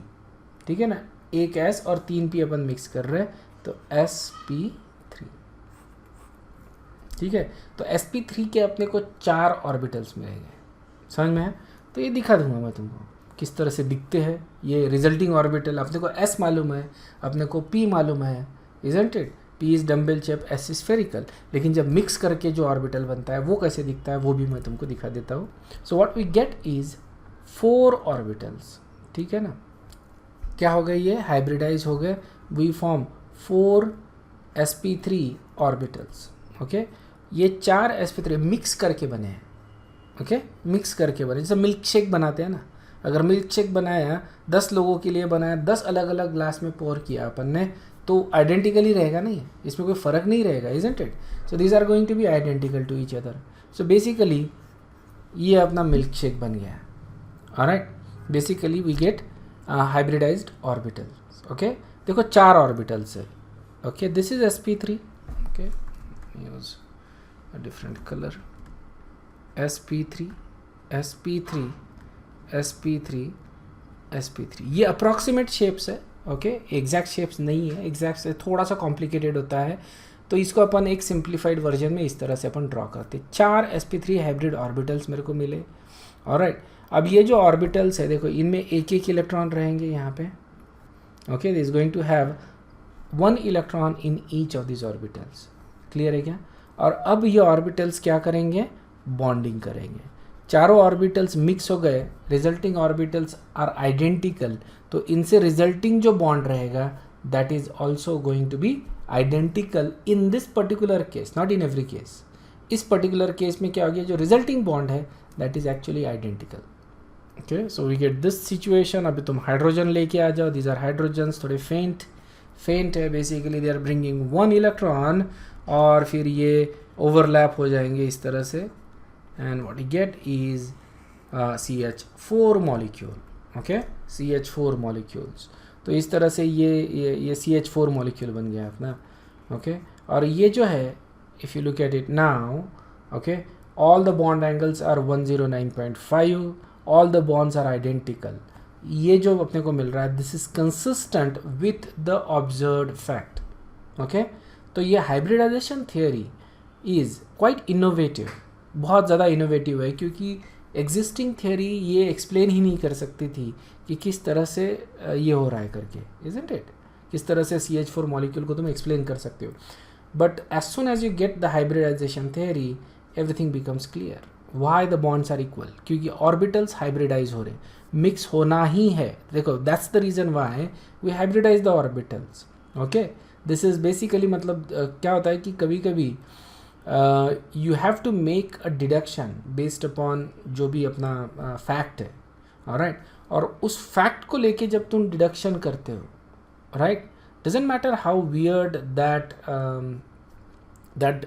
ठीक है ना। एक s और 3 p अपन मिक्स कर रहे हैं तो sp3, ठीक है। तो sp3 के अपने को 4 ऑर्बिटल्स मिलेंगे, समझ में है? तो ये दिखा दूंगा मैं तुमको किस तरह से दिखते हैं ये रिजल्टिंग ऑर्बिटल। अपने को s मालूम है, अपने को p मालूम है, isn't it? p is dumbbell shape, s is spherical. लेकिन जब मिक्स करके जो ऑर्बिटल बनता है वो कैसे दिखता है वो भी मैं तुमको दिखा देता हूँ। So what we get is 4 orbitals, ठीक है ना। क्या हो गए? ये हाइब्रिडाइज हो गए, we form 4 sp3 orbitals, okay. ये 4 sp3 मिक्स करके बने हैं, ओके, मिक्स करके बने। जैसे मिल्क शेक बनाते हैं ना, अगर मिल्क शेक बनाया 10 लोगों के लिए बनाया, 10 अलग अलग ग्लास में पोर किया अपन ने, तो आइडेंटिकली रहेगा नहीं, इसमें कोई फ़र्क नहीं रहेगा, isn't it? So these are going to be identical to each other. So basically ये अपना मिल्क शेक बन गया, alright. Basically we get hybridized orbitals, okay. देखो 4 ऑर्बिटल्स है, okay, this is sp3, okay, use a different colour, sp3 sp3 sp3 sp3। ये approximate shapes है, okay, exact shapes नहीं है, एग्जैक्ट से थोड़ा सा कॉम्प्लिकेटेड होता है, तो इसको अपन एक सिंप्लीफाइड वर्जन में इस तरह से अपन ड्रॉ करते। 4 sp3 हाइब्रिड ऑर्बिटल्स मेरे को मिले, ऑलराइट। अब ये जो ऑर्बिटल्स है देखो, इनमें एक एक इलेक्ट्रॉन रहेंगे यहाँ पे, okay, this is going to have 1 electron in each of this orbitals, clear है क्या? और अब ये ऑर्बिटल्स क्या करेंगे? बॉन्डिंग करेंगे। चारों ऑर्बिटल्स मिक्स हो गए, रिजल्टिंग ऑर्बिटल्स आर आइडेंटिकल, तो इनसे रिजल्टिंग जो बॉन्ड रहेगा that is also going to be identical in this particular case, not in every case. इस पर्टिकुलर केस में क्या हो गया? जो रिजल्टिंग बॉन्ड है that is actually identical, okay. So we get this situation. अभी तुम हाइड्रोजन लेके आ जाओ, दीज आर हाइड्रोजन्स, थोड़े फेंट है, basically they are bringing 1 electron, और फिर ये ओवरलैप हो जाएंगे इस तरह से, and what you get is CH4 molecule, okay, CH4 molecules. तो इस तरह से ये CH4 मॉलिक्यूल बन गया अपना, ओके। और ये जो है, if you look at it now, okay, all the bond angles are 109.5, all the bonds are identical. ये जो अपने को मिल रहा है this is consistent with the observed fact, okay. तो ये hybridization theory is quite innovative, बहुत ज़्यादा इनोवेटिव है, क्योंकि एग्जिस्टिंग थियोरी ये एक्सप्लेन ही नहीं कर सकती थी कि किस तरह से ये हो रहा है करके, इजंट इट? किस तरह से CH4 मॉलिक्यूल को तुम एक्सप्लेन कर सकते हो। But as soon as you get the hybridization theory everything becomes clear. Why the bonds are equal? क्योंकि ऑर्बिटल्स हाइब्रिडाइज हो रहे, मिक्स होना ही है। देखो that's the reason why we hybridize the orbitals, okay. This is basically मतलब क्या होता है कि कभी कभी you have to make a deduction based upon जो भी अपना फैक्ट है, ऑलराइट। और उस फैक्ट को लेके जब तुम डिडक्शन करते हो, right, doesn't matter how weird that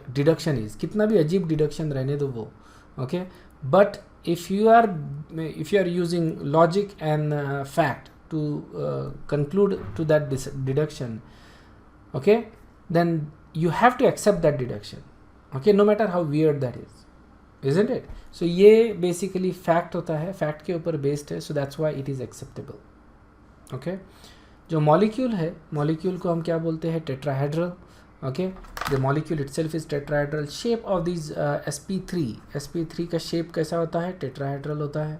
deduction is, कितना भी अजीब डिडक्शन रहने दो वो, okay. But if you are using logic and fact to conclude to that deduction, okay, then you have to accept that deduction, okay, no matter how weird that is, isn't it? So ये basically fact होता है, fact के ऊपर based है, so that's why it is acceptable, okay। जो molecule है, molecule को हम क्या बोलते हैं? tetrahedral, okay, the molecule itself is tetrahedral। shape of these sp3 का shape कैसा होता है? tetrahedral होता है,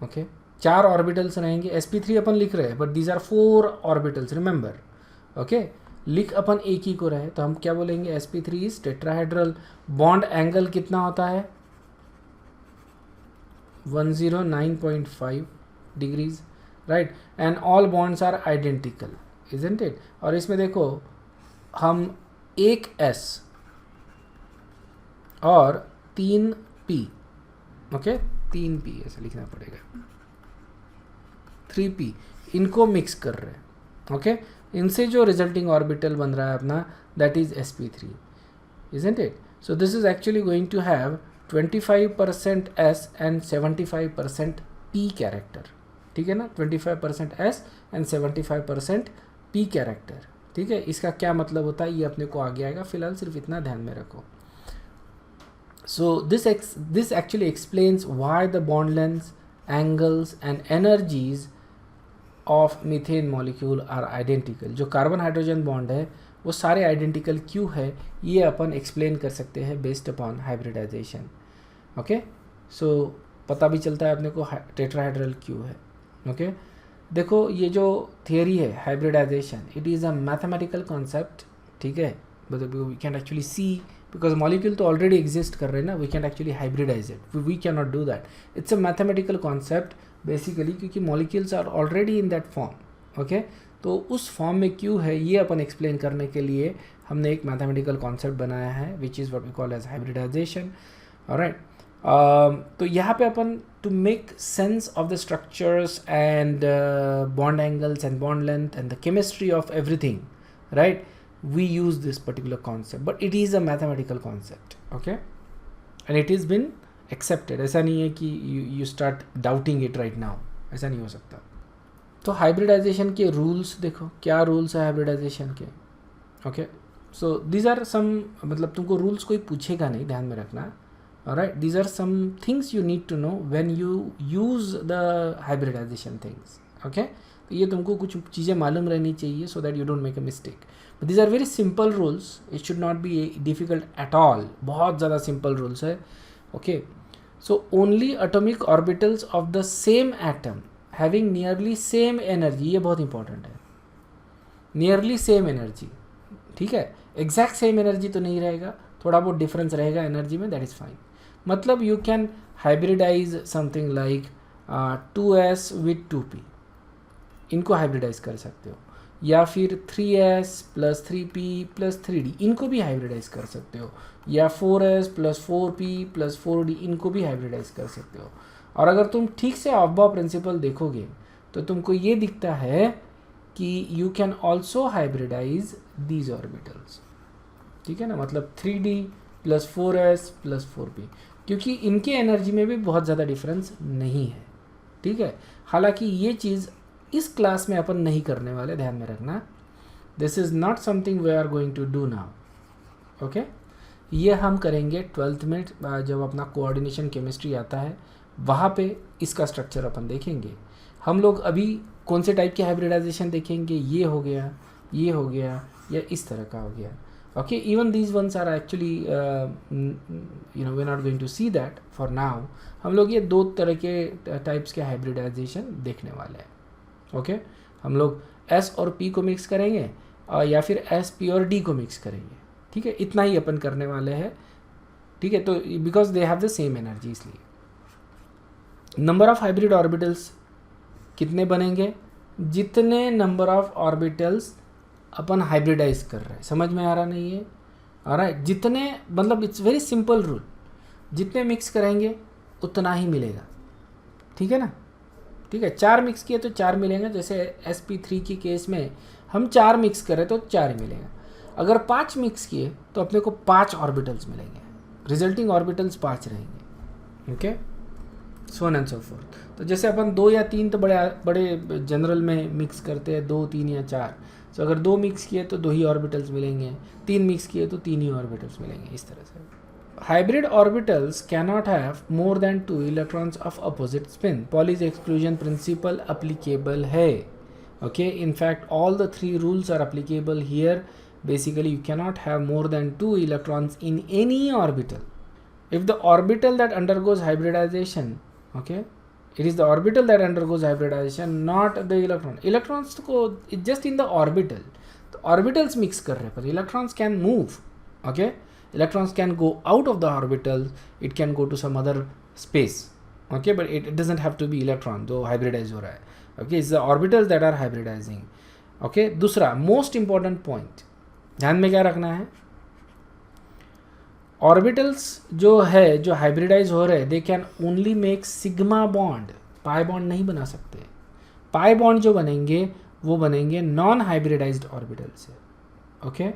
okay। 4 ऑर्बिटल्स रहेंगे, sp3 अपन लिख रहे हैं, but these are 4 orbitals, remember, okay। लिख अपन एक ही को रहे तो हम क्या बोलेंगे? sp3 is tetrahedral। Bond angle कितना होता है? 109.5 degrees, right, and all bonds are identical, isn't it? और इसमें देखो हम एक S और 3 P, ओके 3 P ऐसे लिखना पड़ेगा, 3 P, इनको मिक्स कर रहे हैं, ओके इनसे जो रिजल्टिंग ऑर्बिटल बन रहा है अपना, that is sp3, isn't it? So this is actually going to have 25% S and 75% P character, ठीक है ना, 25% S and 75% P character, ठीक है। इसका क्या मतलब होता है ये अपने को आगे आएगा, फिलहाल सिर्फ इतना ध्यान में रखो। So this actually explains why the bond lengths, angles and energies of methane molecule are identical। जो कार्बन हाइड्रोजन बॉन्ड है वो सारे आइडेंटिकल क्यों है, ये अपन एक्सप्लेन कर सकते हैं बेस्ड अपॉन हाइब्रिडाइजेशन, ओके। सो पता भी चलता है अपने को टेट्राहेड्रल क्यों है, ओके। देखो ये जो थियरी है hybridization, it is a mathematical concept, ठीक है, मतलब we can actually see, because molecule तो ऑलरेडी एग्जिस्ट कर रहे हैं ना, we can actually hybridize it, we can not do that, it's a mathematical concept basically, क्योंकि molecules are already in that form, okay. तो उस फॉर्म में क्यों है ये अपन एक्सप्लेन करने के लिए हमने एक मैथमेटिकल कॉन्सेप्ट बनाया है, which is what we call as hybridization, alright. तो यहाँ पे अपन to make sense of the structures and bond angles and bond length and the chemistry of everything, right, we use this particular concept, but it is a mathematical concept, okay, and it has been accepted। ऐसा नहीं है कि you start doubting it right now, ऐसा नहीं हो सकता। तो hybridisation के रूल्स देखो, क्या रूल्स है हाइब्रिडाइजेशन के, okay. So these are some, मतलब तुमको रूल्स कोई पूछेगा नहीं, ध्यान में रखना, alright. These are some things you need to know when you use the hybridization things, okay. तो ये तुमको कुछ चीज़ें मालूम रहनी चाहिए so that you don't make a mistake. But these are very simple rules, it should not be difficult at all, बहुत ज़्यादा सिंपल रूल्स है, okay. So only atomic orbitals of the same atom having nearly same energy, ये बहुत important है, nearly same energy, ठीक है, exact same energy तो नहीं रहेगा, थोड़ा बहुत डिफरेंस रहेगा एनर्जी में, दैट इज़ फाइन। मतलब you can hybridize something like 2s with 2p, इनको हाइब्रिडाइज कर सकते हो, या फिर 3s plus 3p plus 3d, इनको भी हाइब्रिडाइज कर सकते हो, या 4s plus 4p plus 4d, इनको भी हाइब्रिडाइज कर सकते हो। और अगर तुम ठीक से ऑफ-बॉ प्रिंसिपल देखोगे तो तुमको ये दिखता है कि you can also hybridize these orbitals, ठीक है ना, मतलब 3d plus 4s plus 4p, क्योंकि इनके एनर्जी में भी बहुत ज़्यादा डिफरेंस नहीं है, ठीक है। हालांकि ये चीज़ इस क्लास में अपन नहीं करने वाले, ध्यान में रखना, this is not something we are going to do now, okay. ये हम करेंगे 12th में, जब अपना कोऑर्डिनेशन केमिस्ट्री आता है वहाँ पे इसका स्ट्रक्चर अपन देखेंगे। हम लोग अभी कौन से टाइप के हाइब्रिडाइजेशन देखेंगे, ये हो गया, ये हो गया, या इस तरह का हो गया, okay. Even these ones are actually you know we are not going to see that for now. हम लोग ये दो तरह के टाइप्स के हाइब्रिडाइजेशन देखने वाले हैं, ओके। हम लोग S और P को मिक्स करेंगे या फिर S, P और D को मिक्स करेंगे, ठीक है, इतना ही अपन करने वाले हैं, ठीक है। तो because they have the same energy, इसलिए नंबर ऑफ हाइब्रिड ऑर्बिटल्स कितने बनेंगे, जितने नंबर ऑफ ऑर्बिटल्स अपन हाइब्रिडाइज कर रहे हैं, समझ में आ रहा नहीं है, आ रहा है, जितने, मतलब इट्स वेरी सिंपल रूल, जितने मिक्स करेंगे उतना ही मिलेगा, ठीक है ना, ठीक है। 4 मिक्स किए तो 4 मिलेंगे, जैसे sp3 के केस में हम 4 मिक्स करें तो 4 ही मिलेगा। अगर 5 मिक्स किए तो अपने को 5 ऑर्बिटल्स मिलेंगे, रिजल्टिंग ऑर्बिटल्स 5 रहेंगे, okay, so on and so fourth. तो जैसे अपन 2 या 3 तो बड़े जनरल में मिक्स करते हैं, 2, 3 या 4, तो अगर 2 मिक्स किए तो 2 ही ऑर्बिटल्स मिलेंगे, 3 मिक्स किए तो 3 ही ऑर्बिटल्स मिलेंगे, इस तरह से। Hybrid orbitals cannot have more than 2 electrons of opposite spin. Pauli's exclusion principle applicable है, okay. In fact, all the 3 rules are applicable here. Basically, you cannot have more than 2 electrons in any orbital. If the orbital that undergoes hybridization, okay, it is the orbital that undergoes hybridization, not the electron. Electrons को just in the orbital. तो orbitals mix कर रहे हैं, पर electrons can move, okay. Electrons can go out of the orbital, it can go to some other space, okay, but it doesn't have to be electron जो hybridize हो रहा है, okay. It's the orbitals that are hybridizing, okay. दूसरा most important point, ध्यान में क्या रखना है, ऑर्बिटल्स जो है जो हाइब्रिडाइज हो रहे हैं they can only make sigma bond, pi bond नहीं बना सकते। पाई बॉन्ड जो बनेंगे वो बनेंगे नॉन हाइब्रिडाइज्ड ऑर्बिटल से। ओके,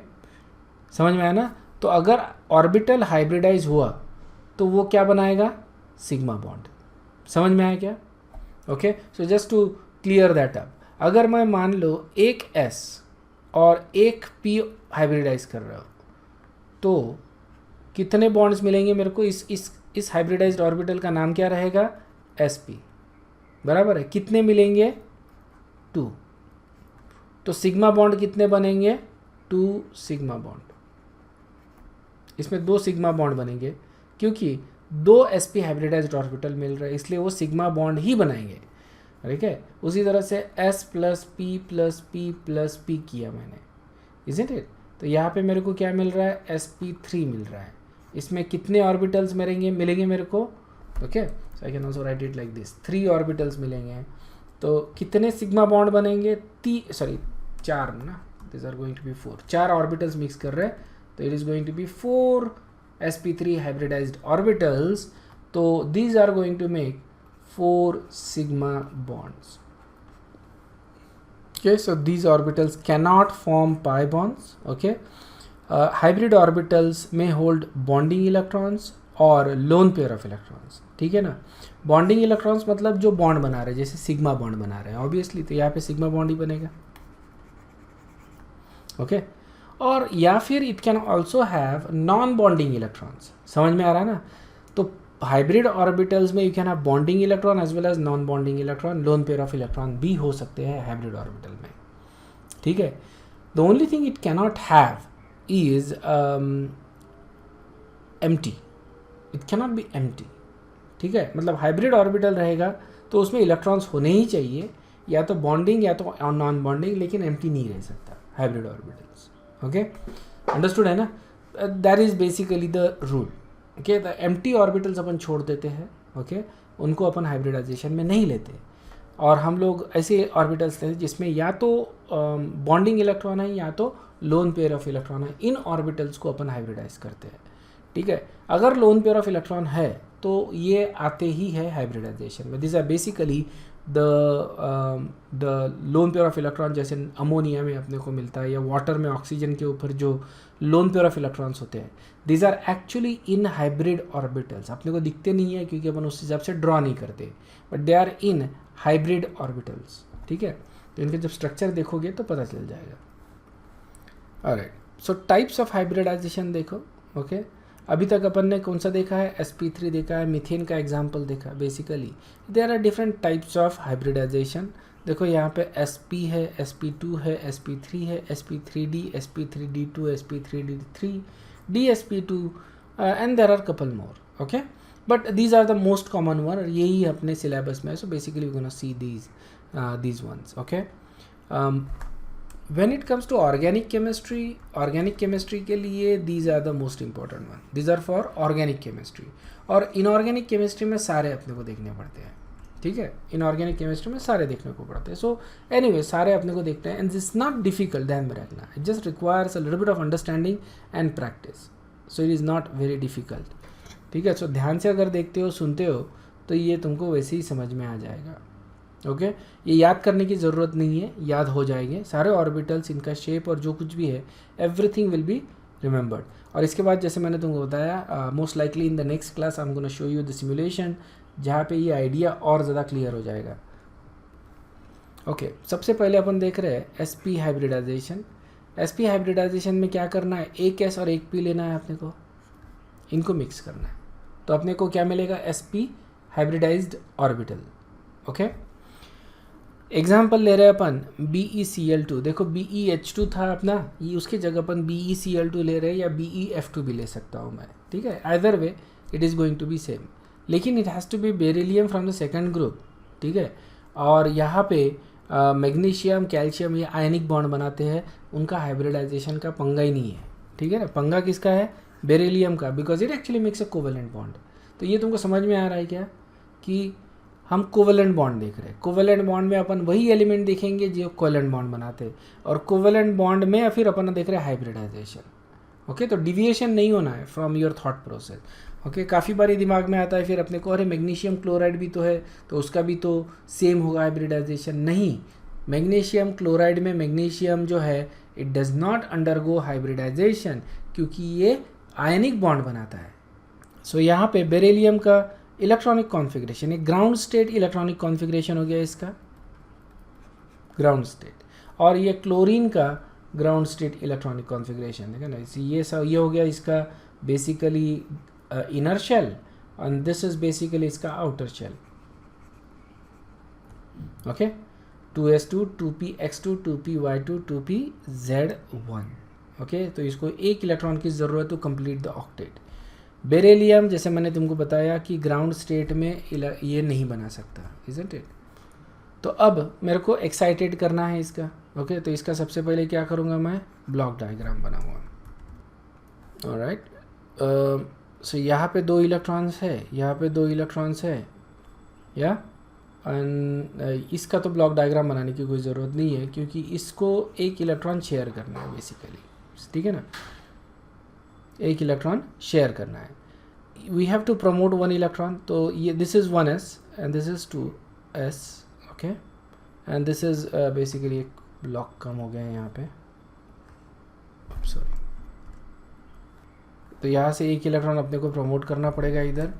समझ में आया ना। तो अगर ऑर्बिटल हाइब्रिडाइज हुआ तो वो क्या बनाएगा, सिग्मा बॉन्ड। समझ में आया क्या? Okay, so just to clear that up, अगर मैं मान लो एक S और एक P हाइब्रिडाइज कर रहा हूँ तो कितने बॉन्ड्स मिलेंगे मेरे को? इस हाइब्रिडाइज्ड ऑर्बिटल का नाम क्या रहेगा, sp, बराबर है। कितने मिलेंगे, 2। तो सिग्मा बॉन्ड कितने बनेंगे, 2 सिग्मा बॉन्ड। इसमें 2 सिग्मा बॉन्ड बनेंगे क्योंकि 2 sp हाइब्रिडाइज्ड ऑर्बिटल मिल रहे हैं, इसलिए वो सिग्मा बॉन्ड ही बनाएंगे। ठीक है, उसी तरह से s plus P plus P plus P किया मैंने, इज़न्ट इट? तो यहाँ पे मेरे को क्या मिल रहा है, sp3 मिल रहा है। इसमें कितने ऑर्बिटल्स मिलेंगे मेरे को? Okay, so I can also write it like this, 3 orbitals मिलेंगे। तो कितने सिग्मा बॉन्ड बनेंगे, 4 ना, this are going to be 4। 4 orbitals mix कर रहे हैं तो it is going to be 4 sp3 hybridized orbitals. So these are going to make 4 sigma bonds. Okay, so these orbitals cannot form pi bonds. Okay, hybrid orbitals may hold bonding electrons और lone pair of electrons. ठीक है ना, bonding electrons मतलब जो bond बना रहे हैं, जैसे सिग्मा बॉन्ड बना रहे हैं ऑब्वियसली, तो यहाँ पे सिग्मा बॉन्ड ही बनेगा। ओके, और या फिर it can also have non bonding electrons. समझ में आ रहा है ना। तो हाइब्रिड ऑर्बिटल्स में you can have bonding electron as well as non bonding electron, lone pair of electron भी हो सकते हैं हाइब्रिड ऑर्बिटल में। ठीक है, the only thing it cannot have is empty, it cannot be empty. ठीक है, मतलब हाइब्रिड ऑर्बिटल रहेगा तो उसमें इलेक्ट्रॉन्स होने ही चाहिए, या तो बॉन्डिंग या तो नॉन बॉन्डिंग, लेकिन एम्प्टी नहीं रह सकता हाइब्रिड ऑर्बिटल्स। ओके, अंडरस्टूड है ना। That is basically the rule. Okay, the empty orbitals अपन छोड़ देते हैं। ओके, उनको अपन हाइब्रिडाइजेशन में नहीं लेते, और हम लोग ऐसे ऑर्बिटल्स लेते हैं जिसमें या तो बॉन्डिंग इलेक्ट्रॉन है या तो लोन पेयर ऑफ इलेक्ट्रॉन है। इन ऑर्बिटल्स को अपन हाइब्रिडाइज करते हैं। ठीक है, अगर लोन पेयर ऑफ इलेक्ट्रॉन है तो ये आते ही है हाइब्रिडाइजेशन में। This are basically the lone pair of electron, जैसे अमोनिया में अपने को मिलता है, या वाटर में ऑक्सीजन के ऊपर जो लोन पेयर ऑफ इलेक्ट्रॉन्स होते हैं, this are actually in hybrid orbitals. अपने को दिखते नहीं है क्योंकि अपन उस हिसाब से ड्रॉ नहीं करते, but they are in hybrid orbitals. ठीक है, तो इनके जब स्ट्रक्चर देखोगे तो पता चल जाएगा। Alright, so types of hybridization देखो। ओके, अभी तक अपन ने कौन सा देखा है, sp3 देखा है, मीथेन का एग्जांपल देखा। Basically there are different types of hybridization. देखो यहाँ पे sp है, sp2 है, sp3 है, sp3d, sp3d2, sp3d3, dsp2 and there are couple more. Okay, but these are the most common one, और यही अपने सिलेबस में है। So basically we gonna see these ones. Okay, when it comes to organic chemistry के लिए these are the most important one. These are for organic chemistry. और inorganic chemistry में सारे अपने को देखने पड़ते हैं। ठीक है, inorganic chemistry में सारे देखने को पड़ते हैं। So anyway, सारे अपने को देखते हैं, and this is not difficult, ध्यान में रखना। It just requires a little bit of understanding and practice. So it is not very difficult. ठीक है, so ध्यान से अगर देखते हो, सुनते हो, तो ये तुमको वैसे ही समझ में आ जाएगा। ओके, ये याद करने की ज़रूरत नहीं है, याद हो जाएंगे सारे ऑर्बिटल्स, इनका शेप और जो कुछ भी है, एवरीथिंग विल बी रिमेंबर्ड। और इसके बाद जैसे मैंने तुमको बताया, most likely in the next class I am gonna show you the simulation, जहाँ पे ये आइडिया और ज़्यादा क्लियर हो जाएगा। ओके, सबसे पहले अपन देख रहे हैं sp हाइब्रिडाइजेशन। sp हाइब्रिडाइजेशन में क्या करना है, एक s और एक p लेना है अपने को, इनको मिक्स करना है, तो अपने को क्या मिलेगा, sp hybridized orbital. Okay, example ले रहे हैं अपन BeCl2। देखो BeH2 था अपना, ये उसके जगह अपन BeCl2 ले रहे हैं, या BeF2 भी ले सकता हूँ मैं। ठीक है, either way it is going to be same, लेकिन it has to be beryllium from the second group. ठीक है, और यहाँ पे मैग्नीशियम, कैल्शियम, ये आयनिक बॉन्ड बनाते हैं, उनका हाइब्रिडाइजेशन का पंगा ही नहीं है। ठीक है ना, पंगा किसका है, बेरिलियम का, because it actually makes a covalent bond. तो ये तुमको समझ में आ रहा है क्या कि हम कोवेलेंट बॉन्ड देख रहे हैं। कोवेलेंट बॉन्ड में अपन वही एलिमेंट देखेंगे जो कोवेलेंट बॉन्ड बनाते हैं, और कोवेलेंट बॉन्ड में फिर अपन देख रहे हैं हाइब्रिडाइजेशन। ओके, तो डिविएशन नहीं होना है from your thought process. Okay, काफ़ी बारी दिमाग में आता है फिर अपने को, अरे मैग्नीशियम क्लोराइड भी तो है तो उसका भी तो सेम होगा हाइब्रिडाइजेशन। नहीं, मैग्नीशियम क्लोराइड में मैग्नीशियम जो है it does not undergo hybridization, क्योंकि ये आयनिक बॉन्ड बनाता है। सो यहाँ पे बेरिलियम का इलेक्ट्रॉनिक कॉन्फ़िगरेशन, एक ग्राउंड स्टेट इलेक्ट्रॉनिक कॉन्फ़िगरेशन हो गया इसका, ग्राउंड स्टेट, और ये क्लोरीन का ग्राउंड स्टेट इलेक्ट्रॉनिक कॉन्फ़िगरेशन। देखा ना, ये हो गया इसका basically inner shell, and this is basically इसका outer shell. Okay, 2s2 2px2 2py2 2pz1। Okay, तो इसको एक इलेक्ट्रॉन की ज़रूरत to complete the octet. Beryllium जैसे मैंने तुमको बताया कि ग्राउंड स्टेट में ये नहीं बना सकता, इज़न्ट इट। तो अब मेरे को एक्साइटेड करना है इसका। ओके, तो इसका सबसे पहले क्या करूँगा, मैं ब्लॉक डायग्राम बनाऊँगा। ऑलराइट, सो यहाँ पे 2 इलेक्ट्रॉन्स है, यहाँ पे 2 इलेक्ट्रॉन्स है, या इसका तो ब्लॉक डायग्राम बनाने की कोई ज़रूरत नहीं है क्योंकि इसको एक इलेक्ट्रॉन शेयर करना है बेसिकली, ठीक है ना, एक इलेक्ट्रॉन शेयर करना है। We have to promote 1 electron, तो ये this is 1s and this is 2s। Okay, and this is basically एक ब्लॉक कम हो गया है यहाँ पे, सॉरी। तो यहाँ से एक इलेक्ट्रॉन अपने को प्रमोट करना पड़ेगा इधर।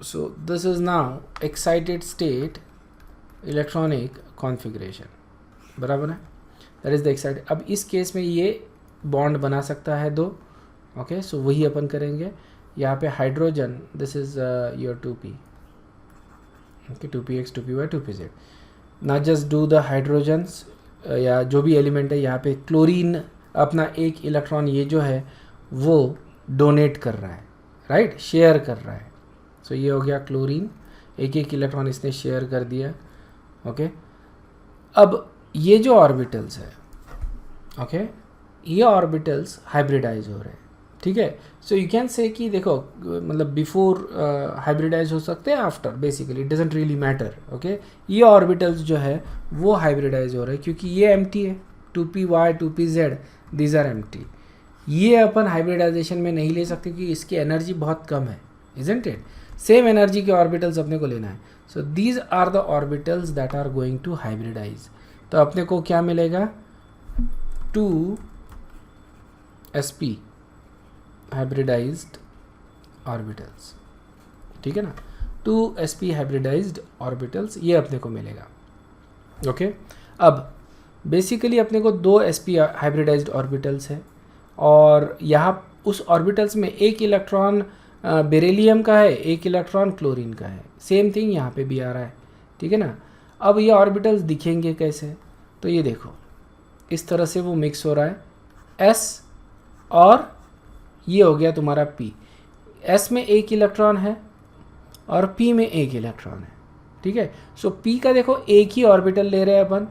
सो this is now excited state electronic configuration, बराबर है, दैट इज़ द एक्साइटेड। अब इस केस में ये बॉन्ड बना सकता है 2। ओके, सो वही अपन करेंगे। यहाँ पे hydrogen, this is your 2p, okay, 2px 2py 2pz। ना जस्ट डू द हाइड्रोजन्स या जो भी एलिमेंट है, यहाँ पे क्लोरीन अपना एक इलेक्ट्रॉन ये जो है वो डोनेट कर रहा है, राइट, शेयर कर रहा है। सो ये हो गया क्लोरीन, एक इलेक्ट्रॉन इसने शेयर कर दिया। ओके, अब ये जो ऑर्बिटल्स है, ओके, ये ऑर्बिटल्स हाइब्रिडाइज हो रहे हैं, ठीक है। सो यू कैन से कि देखो, मतलब बिफोर हाइब्रिडाइज हो सकते हैं, after, basically it doesn't really matter. Okay, ये ऑर्बिटल्स जो है वो हाइब्रिडाइज हो रहे हैं क्योंकि ये एम्प्टी है, 2py 2pz these are empty. ये अपन हाइब्रिडाइजेशन में नहीं ले सकते क्योंकि इसकी एनर्जी बहुत कम है, इजंट इट। सेम एनर्जी के ऑर्बिटल्स अपने को लेना है। So these are the orbitals that are going to hybridize. तो अपने को क्या मिलेगा, 2sp हाइब्रिडाइज्ड ऑर्बिटल्स, ठीक है ना, 2sp हाइब्रिडाइज्ड ऑर्बिटल्स ये अपने को मिलेगा। ओके, अब बेसिकली अपने को 2sp हाइब्रिडाइज्ड ऑर्बिटल्स है और यहाँ उस ऑर्बिटल्स में एक इलेक्ट्रॉन बेरिलियम का है, एक इलेक्ट्रॉन क्लोरीन का है। सेम थिंग यहाँ पे भी आ रहा है, ठीक है ना। अब ये ऑर्बिटल्स दिखेंगे कैसे, तो ये देखो इस तरह से वो मिक्स हो रहा है, s और ये हो गया तुम्हारा p। s में एक इलेक्ट्रॉन है और p में एक इलेक्ट्रॉन है, ठीक है। सो p का देखो एक ही ऑर्बिटल ले रहे हैं अपन,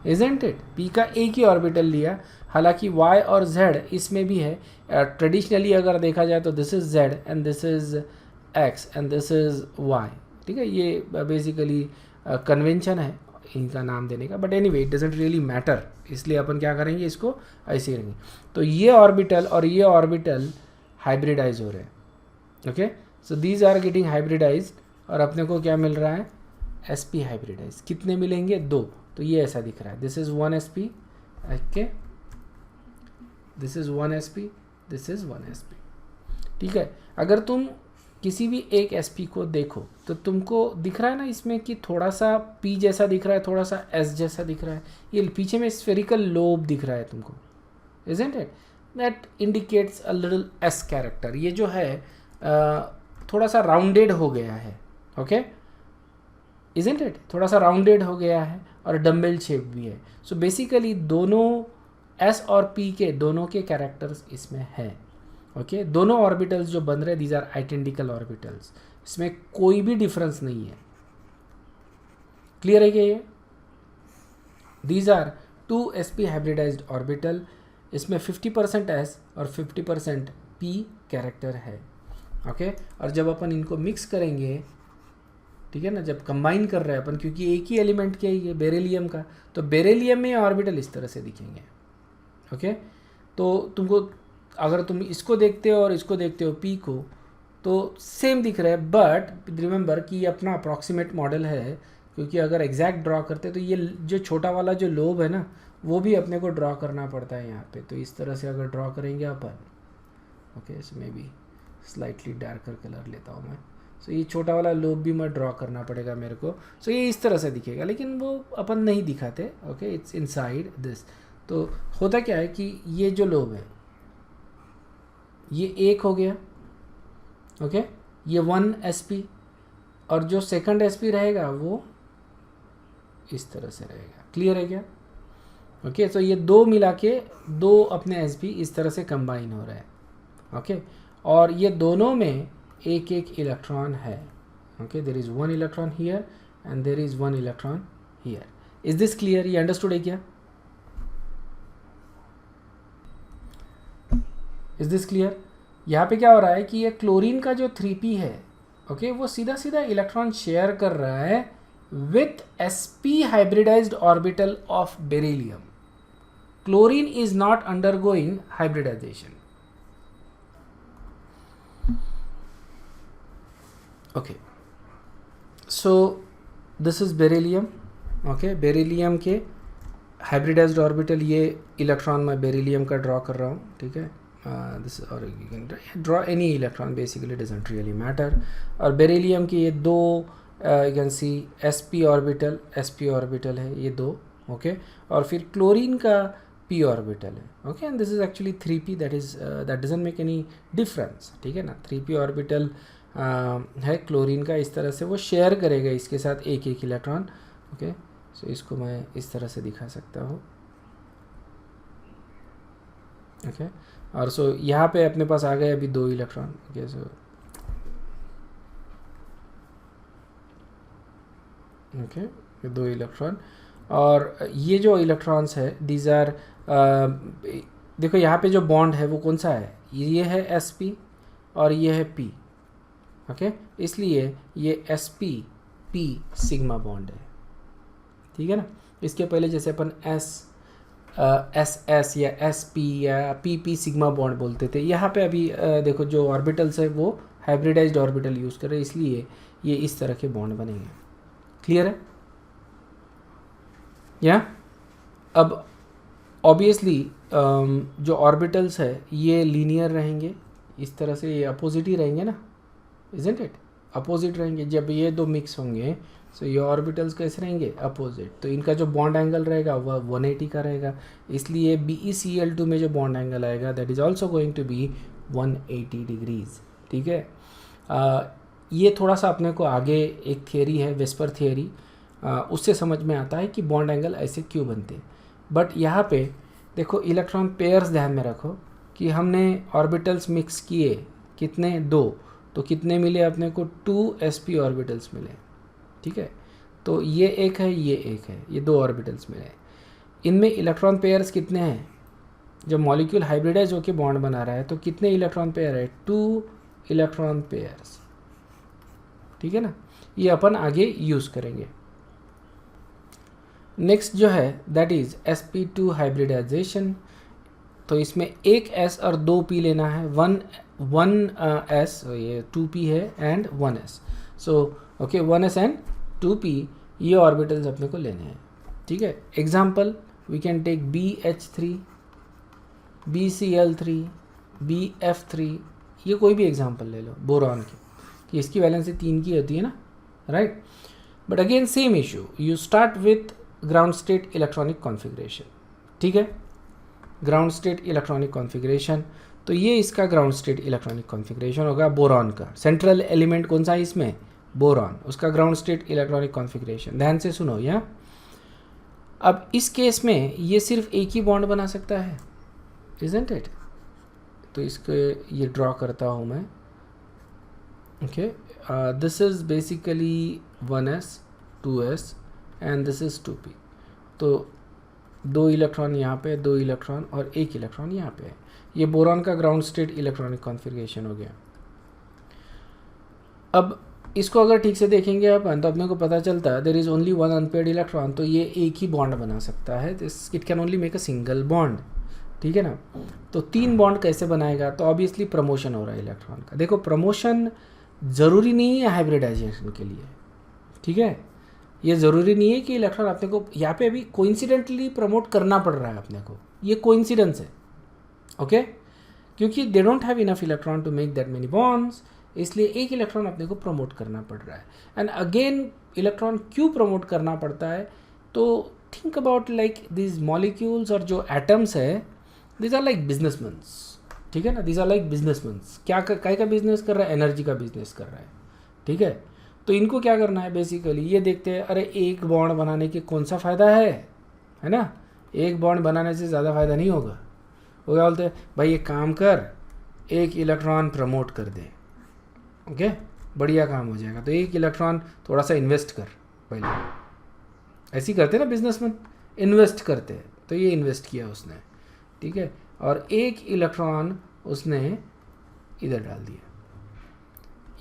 इजंट इट, p का एक ही ऑर्बिटल लिया। हालांकि y और z इसमें भी है, ट्रेडिशनली अगर देखा जाए तो this is z and this is x and this is y, ठीक है। ये बेसिकली कन्वेंशन है इनका नाम देने का, but anyway it doesn't really matter, इसलिए अपन क्या करेंगे, इसको ऐसे ही रखेंगे। तो ये ऑर्बिटल और ये ऑर्बिटल हाइब्रिडाइज हो रहे हैं। Okay, so these are getting hybridize और अपने को क्या मिल रहा है, sp हाइब्रिडाइज। कितने मिलेंगे, 2। तो ये ऐसा दिख रहा है, this is 1sp, okay, this is 1sp, this is 1sp, ठीक है। अगर तुम किसी भी एक sp को देखो तो तुमको दिख रहा है ना इसमें कि थोड़ा सा p जैसा दिख रहा है, थोड़ा सा s जैसा दिख रहा है, ये पीछे में स्फेरिकल लोब दिख रहा है तुमको, isn't it, that indicates a little s character. ये जो है थोड़ा सा राउंडेड हो गया है, ओके, इजंट इट, थोड़ा सा राउंडेड हो गया है और डम्बल शेप भी है। सो बेसिकली दोनों s और p के दोनों के कैरेक्टर्स इसमें हैं। ओके, दोनों ऑर्बिटल्स जो बन रहे हैं दीज आर आइडेंटिकल ऑर्बिटल्स, इसमें कोई भी डिफरेंस नहीं है। क्लियर है क्या ये? These are 2sp hybridised orbital, इसमें 50% s और 50% p कैरेक्टर है। ओके, और जब अपन इनको मिक्स करेंगे, ठीक है ना, जब कंबाइन कर रहे हैं अपन, क्योंकि एक ही एलिमेंट के ही है बेरिलियम का, तो बेरिलियम में ऑर्बिटल इस तरह से दिखेंगे। ओके, तो तुमको अगर तुम इसको देखते हो और इसको देखते हो पी को, तो सेम दिख रहा है, बट रिमेंबर कि ये अपना अप्रॉक्सीमेट मॉडल है, क्योंकि अगर एग्जैक्ट ड्रॉ करते तो ये जो छोटा वाला जो लोब है ना, वो भी अपने को ड्रॉ करना पड़ता है यहाँ पे। तो इस तरह से अगर ड्रॉ करेंगे अपन, ओके, इसमें भी स्लाइटली डार्कर कलर लेता हूँ मैं। सो ये छोटा वाला लोब भी मैं ड्रॉ करना पड़ेगा मेरे को। सो ये इस तरह से दिखेगा, लेकिन वो अपन नहीं दिखाते। Okay, it's inside this. तो होता क्या है कि ये जो लोब है ये एक हो गया, ओके, ये 1 SP, और जो सेकंड SP रहेगा वो इस तरह से रहेगा। क्लियर है क्या? ओके, तो ये दो मिला के दो अपने SP इस तरह से कंबाइन हो रहा है। ओके, और ये दोनों में एक एक इलेक्ट्रॉन है। Okay, there is 1 electron here and there is 1 electron here. Is this clear? ये अंडरस्टूड है क्या? Is this clear? यहाँ पे क्या हो रहा है कि ये क्लोरीन का जो 3p है, ओके, वो सीधा सीधा इलेक्ट्रॉन शेयर कर रहा है with sp hybridized orbital of beryllium. Chlorine is not undergoing hybridization. Okay, so this is beryllium. Okay, beryllium के हाइब्रिडाइज्ड ऑर्बिटल, ये इलेक्ट्रॉन मैं बेरिलियम का ड्रॉ कर रहा हूँ। ठीक है, दिस, और you can draw any electron, basically doesn't really matter. और बेरिलियम के ये दो you can see sp orbital है, ये दो। ओके, और फिर क्लोरीन का p ऑर्बिटल है। Okay, and this is actually 3p, that doesn't make any difference. ठीक है ना, 3p ऑर्बिटल है क्लोरीन का, इस तरह से वो शेयर करेगा इसके साथ एक एक इलेक्ट्रॉन। ओके, सो इसको मैं इस तरह से दिखा सकता हूँ। ओके, और सो यहाँ पे अपने पास आ गए अभी 2 इलेक्ट्रॉन। ओके, सो ओके, ये 2 इलेक्ट्रॉन, और ये जो इलेक्ट्रॉन्स है दीज आर, देखो यहाँ पे जो बॉन्ड है वो कौन सा है, ये है sp और ये है p। ओके, इसलिए ये sp p सिग्मा बॉन्ड है। ठीक है ना, इसके पहले जैसे अपन ss या sp या pp सिग्मा बॉन्ड बोलते थे, यहाँ पे अभी देखो जो ऑर्बिटल्स है वो हाइब्रिडाइज्ड ऑर्बिटल यूज़ कर रहे हैं, इसलिए ये इस तरह के बॉन्ड बनेंगे। क्लियर है? या अब ऑब्वियसली जो ऑर्बिटल्स है ये लीनियर रहेंगे, इस तरह से ये अपोजिट ही रहेंगे ना, इजंट इट? अपोजिट रहेंगे। जब ये दो मिक्स होंगे सो ये ऑर्बिटल्स कैसे रहेंगे? अपोजिट। तो इनका जो बॉन्ड एंगल रहेगा वह 180 का रहेगा, इसलिए BeCl2 में जो बॉन्ड एंगल आएगा that is also going to be 180 degrees. ठीक है, ये थोड़ा सा अपने को आगे एक थियरी है, वेस्पर थियरी, उससे समझ में आता है कि बॉन्ड एंगल ऐसे क्यों बनते हैं। बट यहाँ पे देखो इलेक्ट्रॉन पेयर्स ध्यान में रखो कि हमने ऑर्बिटल्स मिक्स किए, कितने? 2, तो कितने मिले अपने को? 2 sp ऑर्बिटल्स मिले। ठीक है, तो ये एक है, ये एक है, ये 2 ऑर्बिटल्स मिले। इनमें इलेक्ट्रॉन पेयर्स कितने हैं? जब मॉलिक्यूल हाइब्रिडाइज होकर बॉन्ड बना रहा है तो कितने इलेक्ट्रॉन पेयर है? 2 इलेक्ट्रॉन पेयर्स। ठीक है ना, ये अपन आगे यूज़ करेंगे। नेक्स्ट जो है दैट इज़ sp2 हाइब्रिडाइजेशन। तो इसमें एक s और 2 p लेना है, 1 s, ये 2p है and 1s। So okay, 1s and 2p, ये ऑर्बिटल्स अपने को लेने हैं। ठीक है, example we can take BH3, BCl3, BF3, ये कोई भी एग्जाम्पल ले लो बोरॉन की, कि इसकी वैलेंसी 3 की होती है ना, right? But again same issue, you start with ground state electronic configuration. ठीक है, ग्राउंड स्टेट इलेक्ट्रॉनिक कॉन्फ़िगरेशन, तो ये इसका ग्राउंड स्टेट इलेक्ट्रॉनिक कॉन्फ़िगरेशन होगा बोरॉन का। सेंट्रल एलिमेंट कौन सा है इसमें? बोरॉन, उसका ग्राउंड स्टेट इलेक्ट्रॉनिक कॉन्फ़िगरेशन। ध्यान से सुनो यहाँ। अब इस केस में ये सिर्फ एक ही बॉन्ड बना सकता है, इजंट इट? तो इसको ये ड्रॉ करता हूँ मैं। Okay, this is basically 1s 2s and this is 2p। तो 2 इलेक्ट्रॉन यहाँ पे, 2 इलेक्ट्रॉन और 1 इलेक्ट्रॉन यहाँ पे है। ये बोरॉन का ग्राउंड स्टेट इलेक्ट्रॉनिक कॉन्फ़िगरेशन हो गया। अब इसको अगर ठीक से देखेंगे अपन तो अपने को पता चलता है there is only one unpaired electron, तो ये एक ही बॉन्ड बना सकता है, this it can only make a single bond, ठीक है ना। तो 3 बॉन्ड कैसे बनाएगा, तो ऑब्वियसली प्रमोशन हो रहा है इलेक्ट्रॉन का। देखो प्रमोशन ज़रूरी नहीं है हाइब्रिडाइजेशन के लिए, ठीक है, ये ज़रूरी नहीं है कि इलेक्ट्रॉन अपने को यहाँ पे अभी कोइंसिडेंटली प्रमोट करना पड़ रहा है अपने को, ये कोइंसिडेंस है, ओके, क्योंकि they don't have enough electron to make that many bonds, इसलिए एक इलेक्ट्रॉन अपने को प्रमोट करना पड़ रहा है। एंड अगेन इलेक्ट्रॉन क्यों प्रमोट करना पड़ता है, तो think about like this molecules और जो एटम्स है, दिस आर लाइक बिजनेसमैन्स, ठीक है ना, दिस आर लाइक बिजनेसमैन्स। क्या का बिजनेस कर रहा है, एनर्जी का बिजनेस कर रहा है, ठीक है। तो इनको क्या करना है बेसिकली, ये देखते हैं अरे एक बॉन्ड बनाने के कौन सा फ़ायदा है ना, एक बॉन्ड बनाने से ज़्यादा फ़ायदा नहीं होगा। वो क्या बोलते हैं, भाई एक काम कर, एक इलेक्ट्रॉन प्रमोट कर दे, ओके, बढ़िया काम हो जाएगा। तो एक इलेक्ट्रॉन थोड़ा सा इन्वेस्ट कर पहले, ऐसे ही करते हैं ना बिजनेसमैन, इन्वेस्ट करते हैं, तो ये इन्वेस्ट किया उसने, ठीक है, और एक इलेक्ट्रॉन उसने इधर डाल दिया,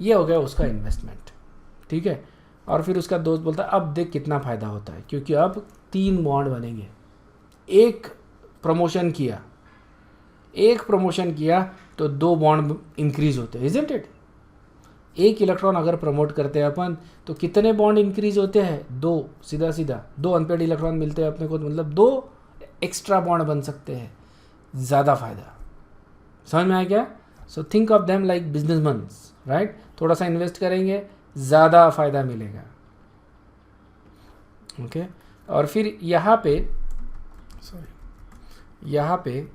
ये हो गया उसका इन्वेस्टमेंट, ठीक है। और फिर उसका दोस्त बोलता है अब देख कितना फ़ायदा होता है, क्योंकि अब 3 बॉन्ड बनेंगे, एक प्रमोशन किया तो 2 बॉन्ड इंक्रीज होते हैं, इजंट इट। एक इलेक्ट्रॉन अगर प्रमोट करते हैं अपन तो कितने बॉन्ड इंक्रीज होते हैं, 2, सीधा 2 अनपेयर्ड इलेक्ट्रॉन मिलते हैं अपने को, मतलब 2 एक्स्ट्रा बॉन्ड बन सकते हैं, ज़्यादा फायदा। समझ में आया क्या? So think of them like businessman, right, थोड़ा सा इन्वेस्ट करेंगे, ज़्यादा फायदा मिलेगा, ओके। और फिर यहाँ पे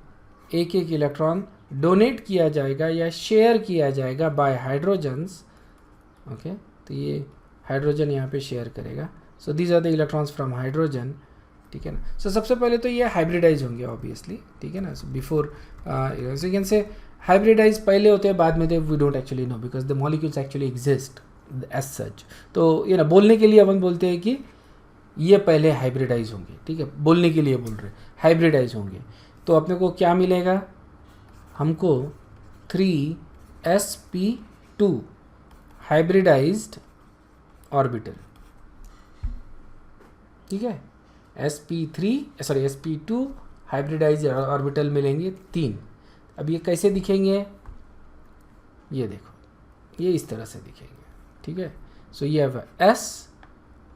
एक इलेक्ट्रॉन डोनेट किया जाएगा या शेयर किया जाएगा बाय हाइड्रोजन्स, ओके। तो ये हाइड्रोजन यहाँ पे शेयर करेगा, so these are the electrons from hydrogen, ठीक है ना। सो सबसे पहले तो ये हाइब्रिडाइज होंगे ऑब्वियसली, ठीक है ना। So before so you can say hybridize पहले होते हैं बाद में, तो we don't actually know because the molecules actually exist as such. तो ये ना बोलने के लिए अपन बोलते हैं कि ये पहले हाइब्रिडाइज होंगे, ठीक है, बोलने के लिए बोल रहे हैं हाइब्रिडाइज होंगे। तो अपने को क्या मिलेगा, हमको 3sp2 हाइब्रिडाइज्ड ऑर्बिटल, ठीक है, sp2 हाइब्रिडाइज्ड ऑर्बिटल मिलेंगे 3। अब ये कैसे दिखेंगे, ये देखो, ये इस तरह से दिखेंगे, ठीक है। सो ये है s